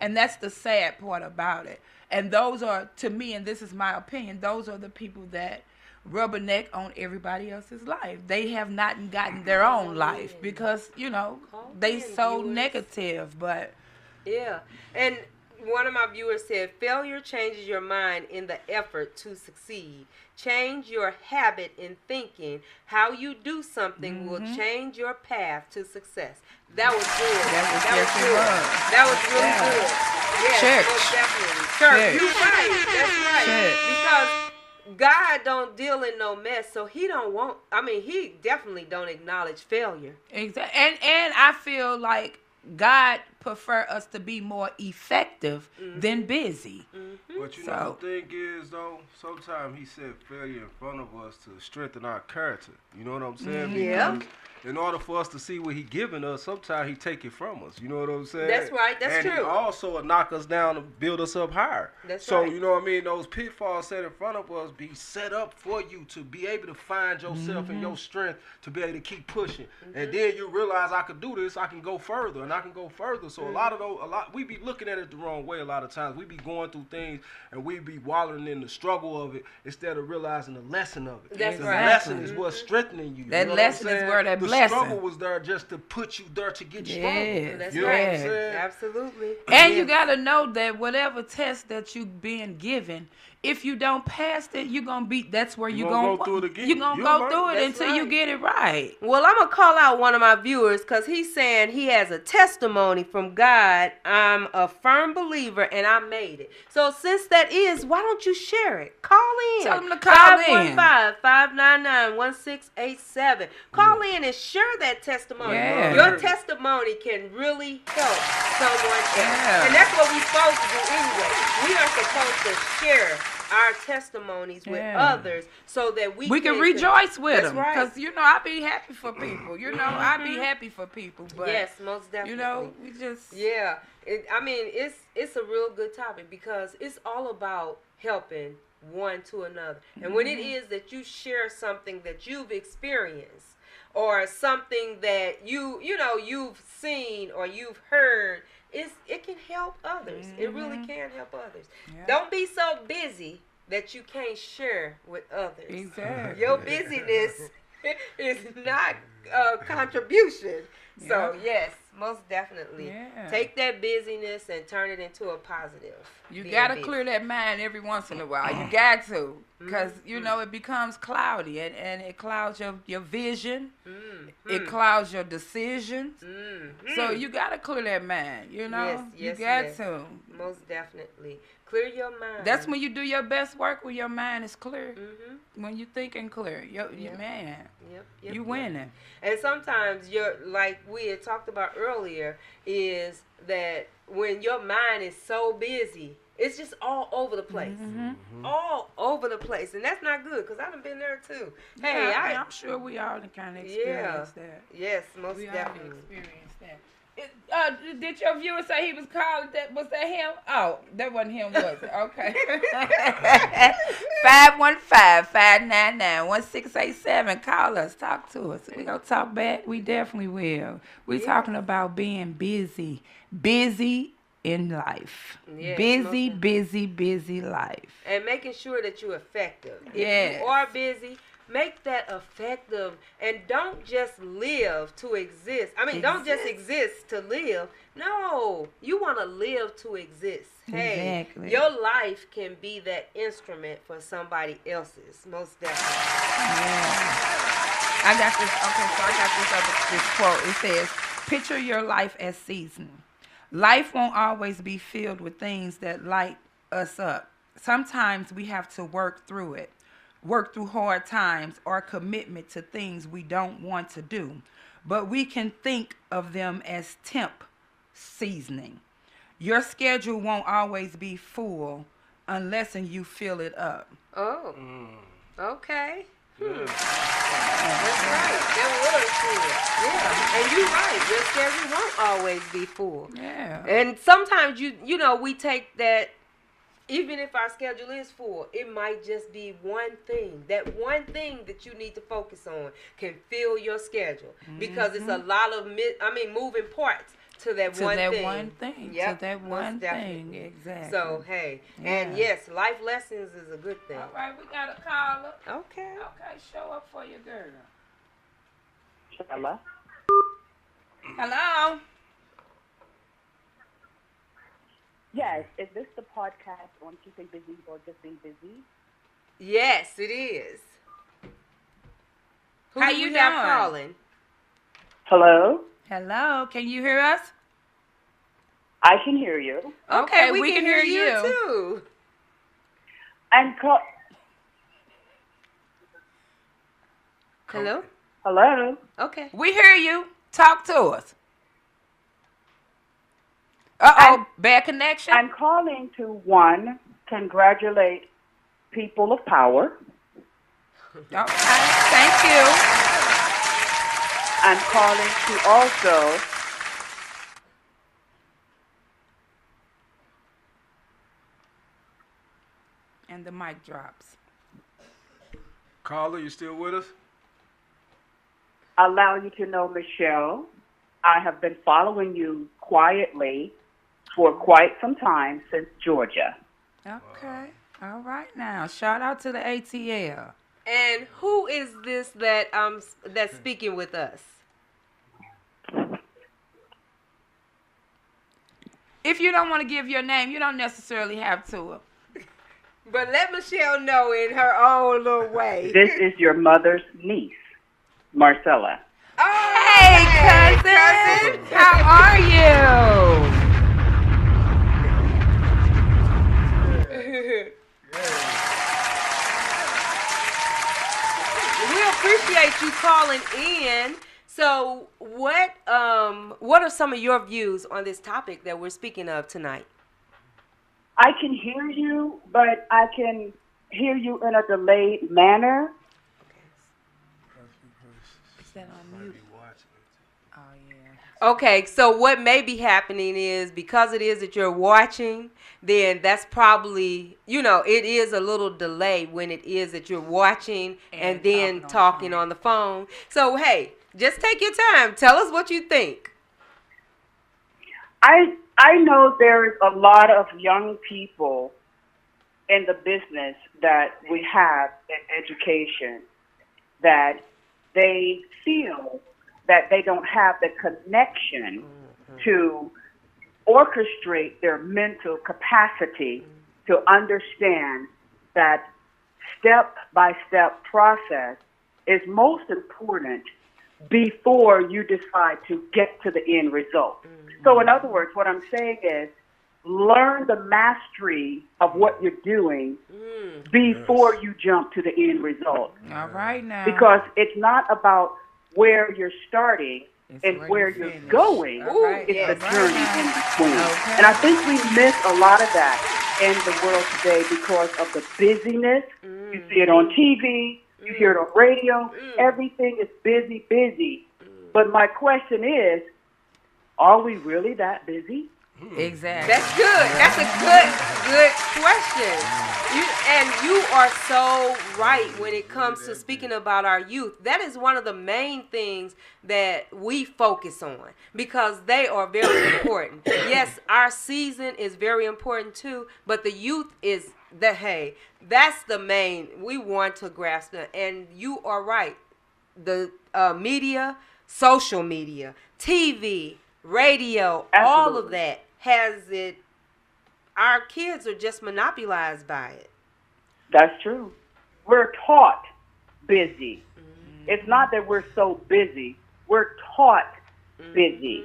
And that's the sad part about it. And those are, to me, and this is my opinion, those are the people that rubberneck on everybody else's life. They have not gotten their own life because, they so viewers. negative. But Yeah. And one of my viewers said, failure changes your mind in the effort to succeed. Change your habit in thinking. How you do something will change your path to success. That was good. That was good. That was really good. Yes, Church. most definitely. Church. Church. You're right. That's right. Church. Because God don't deal in no mess, so he definitely don't acknowledge failure. Exactly. And I feel like God prefer us to be more effective than busy. But the thing is, though, sometimes he said failure in front of us to strengthen our character. You know what I'm saying? Yeah. Because in order for us to see what he giving us, sometimes he take it from us. You know what I'm saying? That's right. That's and true. He also knock us down and build us up higher. That's so, right. you know what I mean? Those pitfalls set in front of us be set up for you to be able to find yourself and your strength to be able to keep pushing. And then you realize I can do this, I can go further, and I can go further. So we be looking at it the wrong way a lot of times. We be going through things and we be wallowing in the struggle of it instead of realizing the lesson of it. That's the right. lesson is what's strengthening you. That You know what I'm lesson is saying? where that the blessing. struggle was there just to put you there to get stronger. Yeah. That's You know what I'm right. saying? Absolutely. And Yeah. you got to know that whatever test that you being given if you don't pass it, you're gonna be. That's where You you're gonna gonna go through it again. You're gonna You'll go learn. through it That's until you right. get it right. Well, I'm going to call out one of my viewers because he's saying he has a testimony from God. I'm a firm believer and I made it. So since that is, why don't you share it? Call in. Tell him to call in. 515-599-1687. Call in and share that testimony. Yeah. Your testimony can really help someone else. Yeah. And that's what we're supposed to do anyway. We are supposed to share our testimonies with others so that we can rejoice with That's them. right. Because, I be happy for people. I be happy for people. But, yes, most definitely. we just... Yeah. It's a real good topic because it's all about helping one to another. And when it is that you share something that you've experienced or something that you've seen or you've heard, it can help others. It really can help others. Yeah. Don't be so busy that you can't share with others. Exactly. Your busyness is not a contribution. So yes, most definitely. Yeah. Take that busyness and turn it into a positive. You Being got to busy. clear that mind every once in a while. You got to. Because, it becomes cloudy and it clouds your vision. It clouds your decisions. So you got to clear that mind, Yes, you got yes. to. Most definitely. Clear your mind. That's when you do your best work when your mind is clear. When you thinking clear, your man, Yep, you winning. And sometimes like we had talked about earlier, is that when your mind is so busy, it's just all over the place. All over the place. And that's not good because I done been there too. Hey, I'm sure we all kind of experienced that. Yes, most We all definitely. experienced that. Did your viewer say he was calling that? Was that him? Oh, that wasn't him, was it? Okay. 515-599-1687. Call us. Talk to us. We gonna talk back. We definitely will. We talking about being busy. Busy in life. Yes, busy life. And making sure that you're effective. If Yes. you are busy, make that effective and don't just live to exist. Don't just exist to live. No, you want to live to exist. Hey, Exactly. your life can be that instrument for somebody else's. Most definitely. Yeah. I got this. Okay, so I got this quote. It says, "Picture your life as seasoning. Life won't always be filled with things that light us up. Sometimes we have to work through it. Work through hard times or commitment to things we don't want to do. But we can think of them as temp seasoning. Your schedule won't always be full unless you fill it up." Oh, okay. Yeah. That's right. That was good. Yeah. And you're right. Your schedule won't always be full. Yeah. And sometimes we take that, even if our schedule is full, it might just be one thing. That one thing that you need to focus on can fill your schedule because it's a lot of moving parts to that one thing. Yep, To that most one definitely. thing. Exactly. So, hey, and Yeah. yes, life lessons is a good thing. All right, we got a caller. Okay. Okay, show up for your girl. Hello? Hello. Yes. Is this the podcast on keeping busy or just being busy? Yes, it is. Who How do you we have doing? calling? Hello? Hello. Can you hear us? I can hear you. Okay, we can hear you too. I'm Hello? Hello? Okay. We hear you. Talk to us. Uh-oh, bad connection. I'm calling to, congratulate people of power. Okay, thank you. I'm calling to also And the mic drops. Caller, you still with us? allow you to know, Michelle, I have been following you quietly for quite some time since Georgia. Okay. All right now. Shout out to the ATL. And who is this that's speaking with us? If you don't want to give your name, you don't necessarily have to. But let Michelle know in her own little way. This is your mother's niece, Marcella. Hey, cousin. How are you? We appreciate you calling in. So, what are some of your views on this topic that we're speaking of tonight? I can hear you, but I can hear you in a delayed manner. Is that on mute? Oh, yeah. Okay, so what may be happening is because it is that you're watching, then that's probably, it is a little delay when it is that you're watching and then talking on the phone. So, hey, just take your time. Tell us what you think. I know there's a lot of young people in the business that we have in education that they feel that they don't have the connection to orchestrate their mental capacity to understand that step-by-step process is most important before you decide to get to the end result. So in other words, what I'm saying is learn the mastery of what you're doing before you jump to the end result. All right now. Because it's not about where you're starting and where you're going. Right. It's the journey in between. Okay. And I think we miss a lot of that in the world today because of the busyness. You see it on TV, you hear it on radio. Everything is busy. But my question is, are we really that busy? Exactly. That's good. That's a good question. You are so right when it comes to speaking about our youth. That is one of the main things that we focus on because they are very important. Yes, our season is very important too, but the youth is that's the main. We want to grasp that. And you are right. The media, social media, TV, radio, all of that has it. Our kids are just monopolized by it. That's true. We're taught busy. It's not that we're so busy. We're taught busy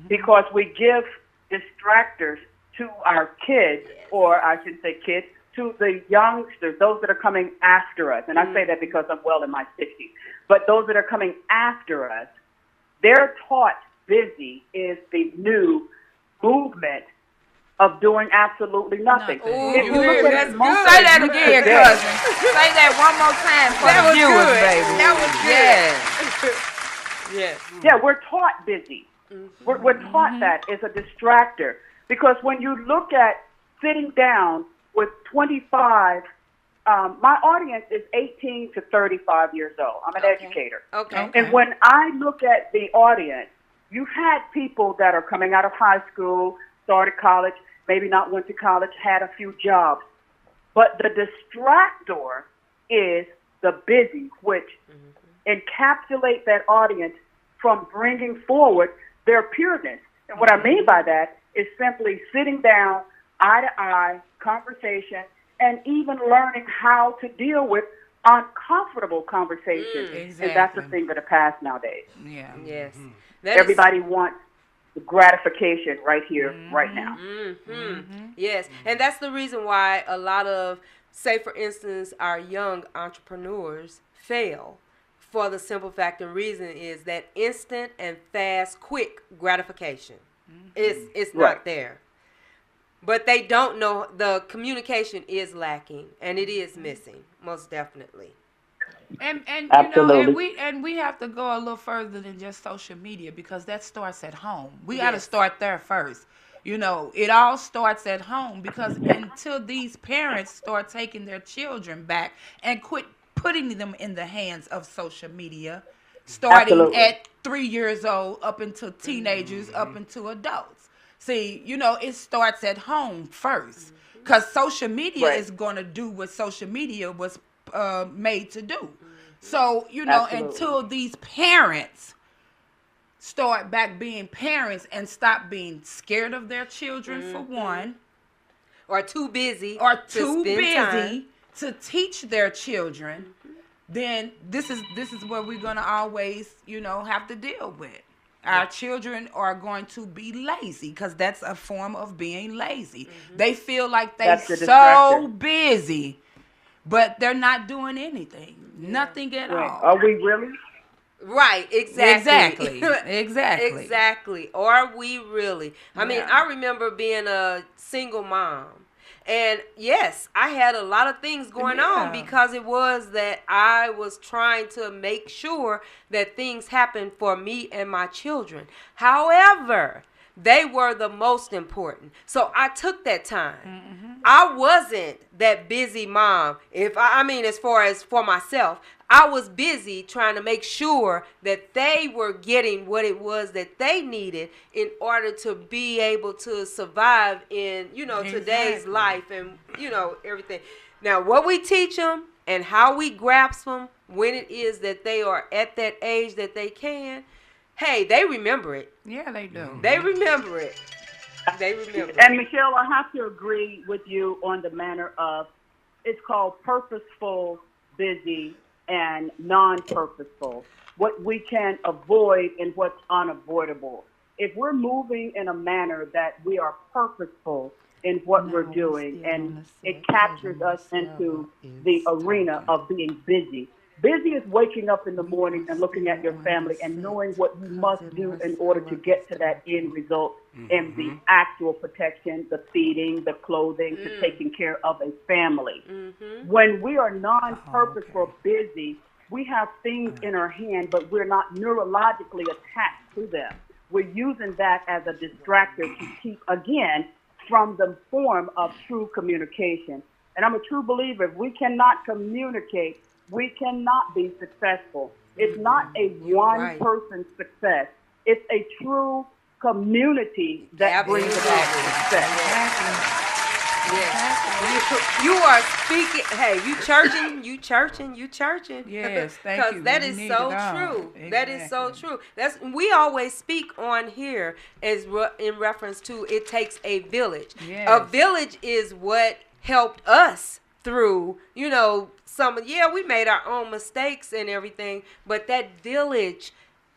because we give distractors to our kids, or I should say kids, to the youngsters, those that are coming after us. And I say that because I'm well in my 60s. But those that are coming after us, they're taught busy is the new movement of doing absolutely nothing. Ooh, If you look at that's good. Say that again, cousin. Say that one more time for That the was viewers, good. baby. That was good. Yes. Yeah, we're taught busy. We're taught that it's a distractor. Because when you look at sitting down with 25, my audience is 18 to 35 years old. I'm an educator. Okay. And when I look at the audience, you've had people that are coming out of high school, started college, maybe not went to college, had a few jobs. But the distractor is the busy, which encapsulate that audience from bringing forward their pureness. And what I mean by that is simply sitting down, eye-to-eye, conversation, and even learning how to deal with uncomfortable conversations. Exactly. And that's a thing of the past nowadays. Yeah. Yes. Everybody wants the gratification right here, right now. Yes. And that's the reason why a lot of, say for instance, our young entrepreneurs fail. For the simple fact and reason is that instant and fast, quick gratification. It's not there. But they don't know, the communication is lacking and it is missing, most definitely. And Absolutely. and we have to go a little further than just social media because that starts at home. We got to start there first. It all starts at home because until these parents start taking their children back and quit putting them in the hands of social media, starting at 3 years old up into teenagers, up into adults. See, it starts at home first because social media is going to do what social media was made to do. So, until these parents start back being parents and stop being scared of their children for one. or too busy or to too spend busy time. to teach their children, then this is what we're gonna always, have to deal with. Our children are going to be lazy because that's a form of being lazy. They feel like they're That's the so distraction. busy, but they're not doing anything, nothing at Right. all. Are we really? Right, exactly. Exactly. Exactly. Are we really? I mean, Yeah. I remember being a single mom. And yes, I had a lot of things going on Yeah. because it was that I was trying to make sure that things happened for me and my children. However, they were the most important. So I took that time. I wasn't that busy mom. I mean, as far as for myself, I was busy trying to make sure that they were getting what it was that they needed in order to be able to survive in, today's Exactly. life and, everything. Now, what we teach them and how we grasp them when it is that they are at that age that they can, hey, they remember it. Yeah, they do. They remember it. They remember And it. Michelle, I have to agree with you on the manner of it's called purposeful, busy, and non-purposeful. What we can avoid and what's unavoidable. If we're moving in a manner that we are purposeful in what we're doing, and it captures us into the arena of being busy. Busy is waking up in the morning and looking at your family and knowing what you must do in order to get to that end result and the actual protection, the feeding, the clothing, to taking care of a family. When we are non-purposeful, busy, we have things in our hand, but we're not neurologically attached to them. We're using that as a distractor to keep, again, from the form of true communication. And I'm a true believer, if we cannot communicate, we cannot be successful. It's not a one-person success. It's a true community that brings about success. Yes. You are speaking. Hey, you churching. Yes, thank you. Because that We is need so it all. true. Exactly. That is so true. We always speak on here as in reference to it takes a village. Yes. A village is what helped us through, we made our own mistakes and everything, but that village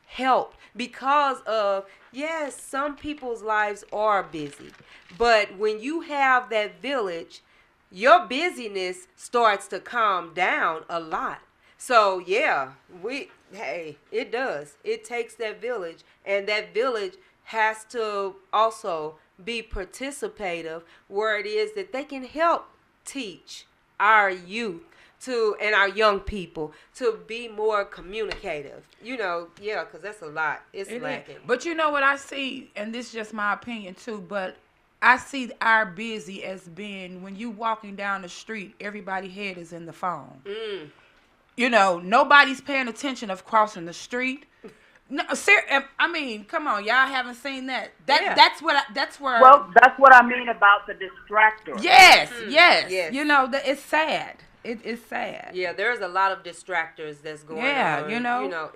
helped because of, yes, some people's lives are busy, but when you have that village, your busyness starts to calm down a lot. So yeah, it does. It takes that village, and that village has to also be participative where it is that they can help teach our youth and our young people to be more communicative. Because that's a lot. It's lacking. But you know what I see, and this is just my opinion too, but I see our busy as being when you walking down the street, everybody's head is in the phone. Nobody's paying attention of crossing the street. No, I mean, come on, y'all haven't seen that. That's where. Well, that's what I mean about the distractor. Yes. It's sad. It's sad. Yeah, there's a lot of distractors that's going on.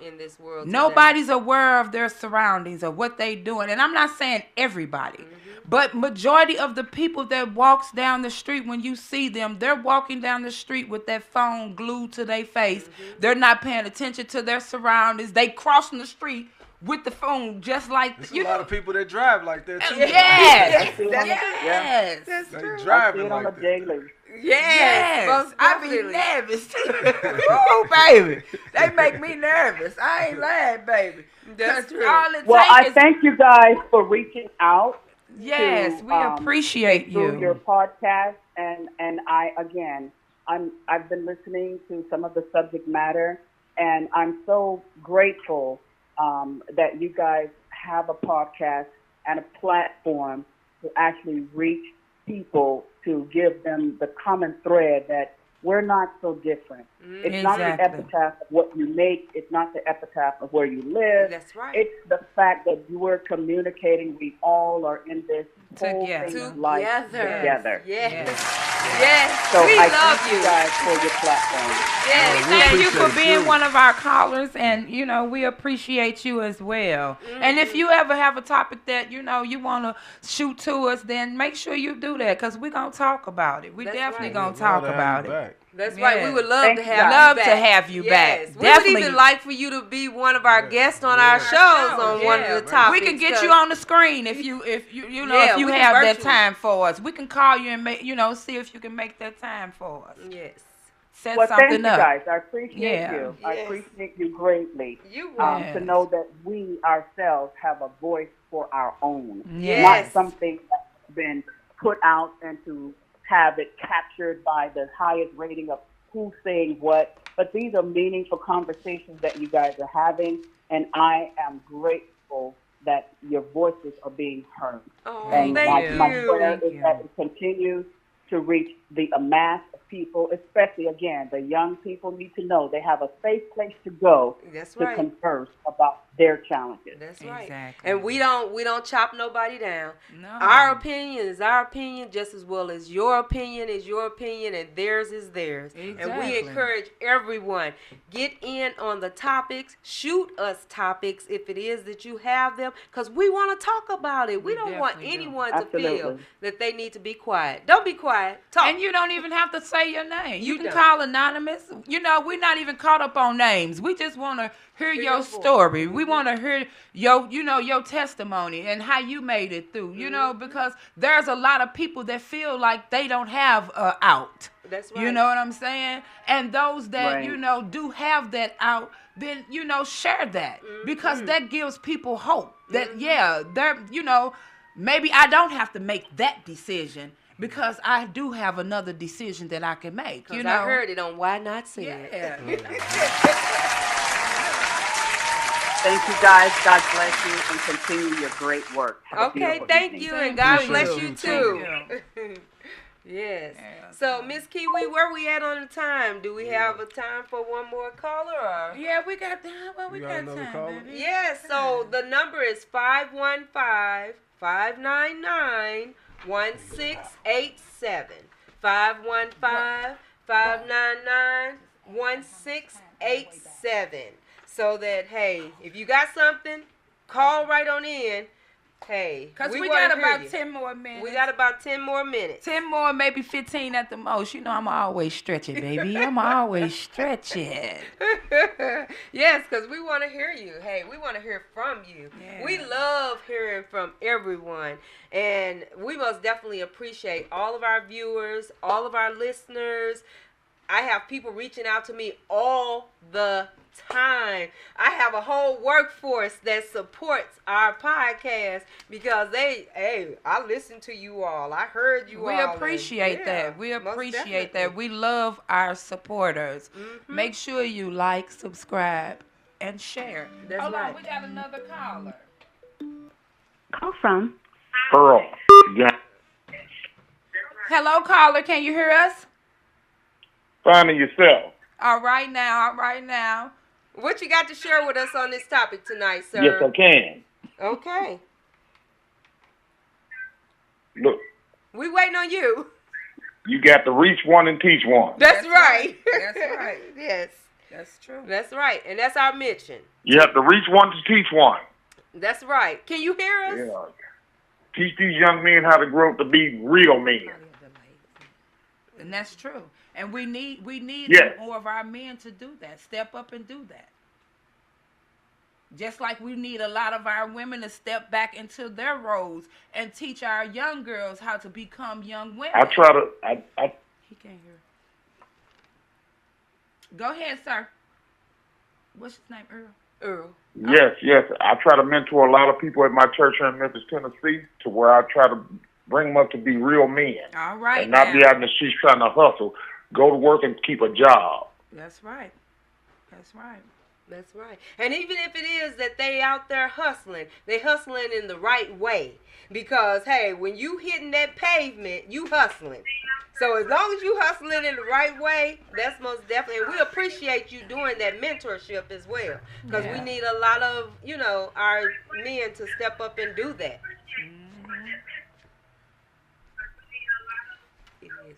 In this world. Nobody's aware of their surroundings or what they doing, and I'm not saying everybody, but majority of the people that walks down the street, when you see them, they're walking down the street with that phone glued to their face. They're not paying attention to their surroundings. They crossing the street with the phone, just like There's a lot of people that drive like that too. Yes, Yes. that's They true. I see driving it on a like that. daily. Yes, I be nervous too. Oh, baby, they make me nervous. I ain't lying, baby. That's true. All it Well, takes I is- thank you guys for reaching out. Yes, to, we appreciate through your you. podcast, and I've been listening to some of the subject matter, and I'm so grateful that you guys have a podcast and a platform to actually reach people, to give them the common thread that we're not so different. It's not the Exactly. epitaph of what you make. It's not the epitaph of where you live. That's right. It's the fact that you are communicating. We all are in this whole Together. thing of life together. Yes. Yes, So we I love thank you. you guys for your platform. Yes, we Thank you for appreciate being you. one of our callers, and we appreciate you as well. And if you ever have a topic that you want to shoot to us, then make sure you do that, because we're gonna talk about it. We That's definitely right. gonna We'd love talk to have about you it. back. That's right. We would love Thank to you, have guys. you Love back. to have you back. Yes. We would Definitely. even like for you to be one of our guests on our shows on one of the topics. We can get you on the screen if you Yeah, if you we can have that virtually. time for us. We can call you and see if you can make that time for us. Yes. Set Well, thank something you up. guys. I appreciate Yeah. you. I Yes. appreciate you greatly. You Yes. To know that we ourselves have a voice for our own, Yes. not something that's been put out and to have it captured by the highest rating of who's saying what. But these are meaningful conversations that you guys are having, and I am grateful that your voices are being heard. Oh, And thank my you. prayer Thank is you. that it continues to reach the mass of people, especially, again, the young people need to know they have a safe place to go That's to right. converse about their challenges. That's right. Exactly. And we don't chop nobody down. No. Our opinion is our opinion just as well as your opinion is your opinion and theirs is theirs. And we Exactly. encourage everyone, get in on the topics, shoot us topics if it is that you have them, because we want to talk about it. We don't want definitely do. anyone to feel Absolutely. that they need to be quiet. Don't be quiet. Talk. And you don't even have to say your name. You You can don't. call anonymous. We're not even caught up on names. We just want to hear your your voice. story. We want to hear your testimony and how you made it through. Because there's a lot of people that feel like they don't have a out. That's right. You know what I'm saying? And those that Right. do have that out, then share that, because that gives people hope that they're maybe I don't have to make that decision, because I do have another decision that I can make. 'Cause I heard it on Why Not Say It. Yeah. Thank you guys. God bless you and continue your great work. Have a Okay, beautiful thank evening. you, and God Thank bless you. you Thank too. Yes. Yeah, So, Miss Kiwi, where we at on the time? Do we have a time for one more caller? Or? Yeah, we got time. Well, we You got got another time, caller? baby. Yes. So the number is 515-599-1687. 515-599-1687. So that, hey, if you got something, call right on in. Hey, Because we wanna got hear about you. 10 more minutes. We got about 10 more minutes. 10 more, maybe 15 at the most. I'm always stretching, baby. I'm always stretching. Yes, because we want to hear you. Hey, we want to hear from you. Yeah. We love hearing from everyone. And we most definitely appreciate all of our viewers, all of our listeners. I have people reaching out to me all the time. I have a whole workforce that supports our podcast because I listen to you all. I heard you all. We and appreciate that. We most appreciate definitely. that. We love our supporters. Mhm. Make sure you like, subscribe, and share. That's Hold right. on, we got another caller. Call from Earl. Yeah. Hello, caller. Can you hear us? Finding yourself. All right now. What you got to share with us on this topic tonight, sir? Yes, I can. Okay. Look, We waiting on you. you got to reach one and teach one. That's right. That's right. Yes. That's true. That's right. And that's our mission. You have to reach one to teach one. That's right. Can you hear us? Yeah. Teach these young men how to grow up to be real men. And that's true. And we need Yes. more of our men to do that. Step up and do that. Just like we need a lot of our women to step back into their roles and teach our young girls how to become young women. I try to, He can't hear. Go ahead, sir. What's his name, Earl? Earl. yes, I try to mentor a lot of people at my church here in Memphis, Tennessee, to where I try to bring them up to be real men. All right. And not be now. out in the streets trying to hustle. Go to work and keep a job. That's right. That's right. That's right. And even if it is that they out there hustling, they hustling in the right way. Because, hey, when you hitting that pavement, you hustling. So as long as you hustling in the right way, that's most definitely. And we appreciate you doing that mentorship as well. Because we Yeah. need a lot of, our men to step up and do that. It is.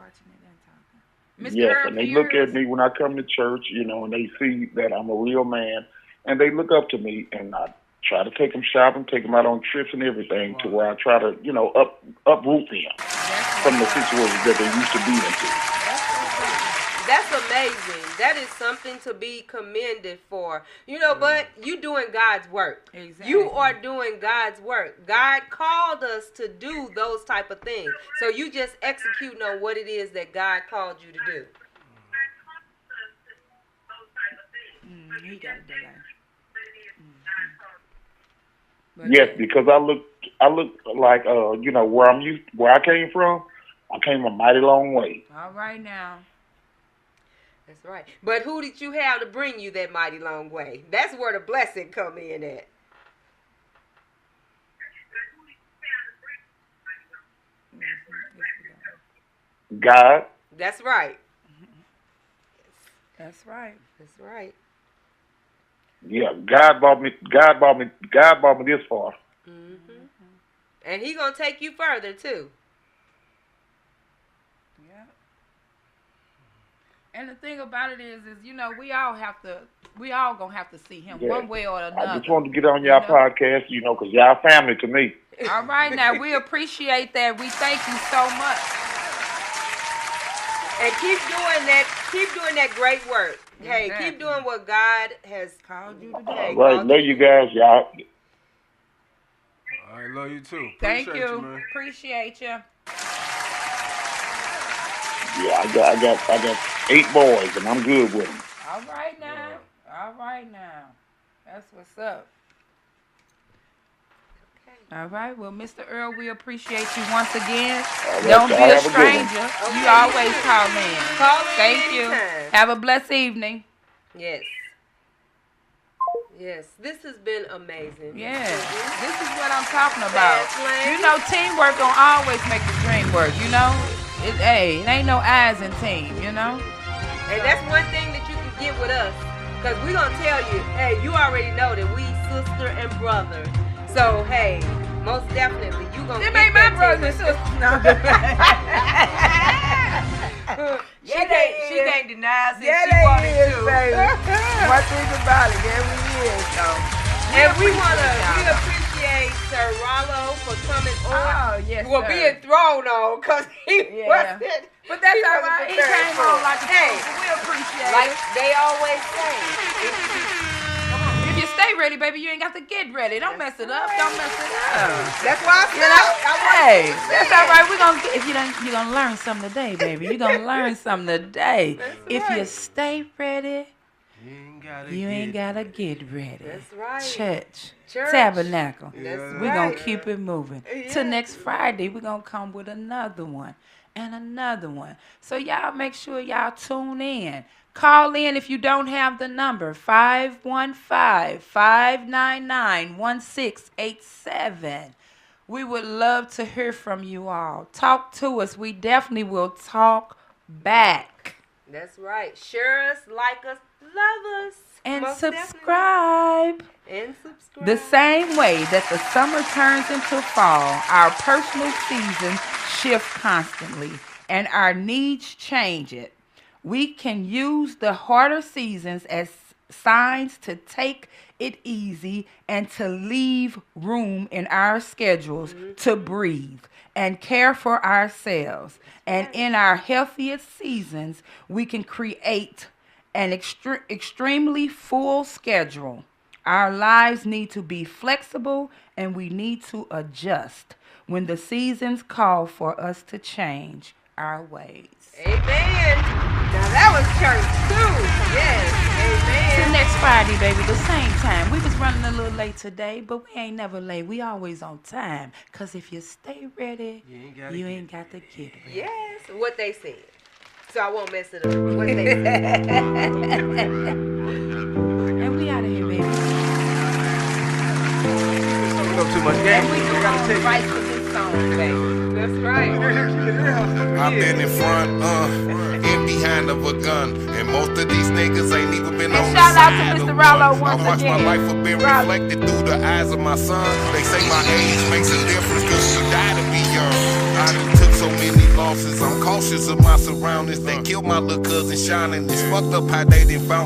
watching it and talking. Mr. Yes, Earl, and they can you look hear at us? me when I come to church, and they see that I'm a real man, and they look up to me, and I try to take them shopping, take them out on trips and everything, to where I try to, uproot them from the situations that they used to be into. That's amazing. That is something to be commended for. But you doing God's work. Exactly. You are doing God's work. God called us to do those type of things. So you just executing on what it is that God called you to do. He got a delay. Yes, because I look like where I came from. I came a mighty long way. All right now. That's right. But who did you have to bring you that mighty long way? That's where the blessing come in at. God. That's right. That's right. That's right. Yeah, God brought me this far. Mm-hmm. And He gonna take you further too. Yeah. And the thing about it is we all gonna have to see Him one way or another. I just wanted to get on y'all podcast, because y'all family to me. All right, now we appreciate that. We thank you so much. And keep doing that great work. Hey, Exactly. keep doing what God has Called you to do. All right, love you guys, y'all. I love you too. Thank Appreciate you. man. Appreciate you. Yeah, I got 8 boys, and I'm good with them. All right now. All right now. That's what's up. All right. Well, Mr. Earl, we appreciate you once again. right, Don't be y'all a have a good one. stranger. You always call in. Call in Thank you. anytime. Have a blessed evening. Yes. Yes. This has been amazing. Yeah. This is what I'm talking about. Fast lane. Teamwork don't always make the dream work, It ain't no eyes in team, And that's one thing that you can get with us. Because we're going to tell you, hey, you already know that we sister and brother. So, hey, most definitely, you going to It get made my that brother and teamwork. sister. No. She can't deny us. Yeah, she they wanted is, to. baby. One thing about it, there we is. So, And we appreciate y'all. appreciate Sir Rollo for coming on. Oh, yes, Well, sir. being thrown on because he Yeah. wasn't. But that's he all wasn't right. He prepared came for on it. like a Hey, fool, but we appreciate like it. they always say. If you stay ready, baby, you ain't got to get ready. Don't mess it up. Don't mess it up. That's why I said Hey, that's all right. You're gonna learn something today, baby. You're gonna learn something today. If you stay ready, you ain't gotta get ready. That's right. Church. Church. Tabernacle. That's We're right. gonna keep it moving. Till next Friday, we're gonna come with another one and another one. So y'all make sure y'all tune in. Call in if you don't have the number, 515-599-1687. We would love to hear from you all. Talk to us. We definitely will talk back. That's right. Share us, like us, love us. And Most subscribe. definitely. And subscribe. The same way that the summer turns into fall, our personal seasons shift constantly and our needs change it. We can use the harder seasons as signs to take it easy and to leave room in our schedules to breathe and care for ourselves. And in our healthiest seasons, we can create an extremely full schedule. Our lives need to be flexible and we need to adjust when the seasons call for us to change our ways. Amen. Now that was church too. Yes. Amen. Till next Friday, baby, the same time. We was running a little late today, but we ain't never late. We always on time. Because if you stay ready, you ain't got to get ready. Yes. What they said. So I won't mess it up. What they said. And we out of here, baby. Don't up too much game. And we do all the rights for this song, baby. That's right. I've been in front, and behind of a gun, and most of these niggas ain't even been And on shout the out to side Mr. of Rollo one. once I watch my again. life have been Rollo. reflected through the eyes of my son. They say my age makes a difference, cause she died to be young. I done took so many losses. I'm cautious of my surroundings. They killed my little cousin shining. It's fucked up how they didn't found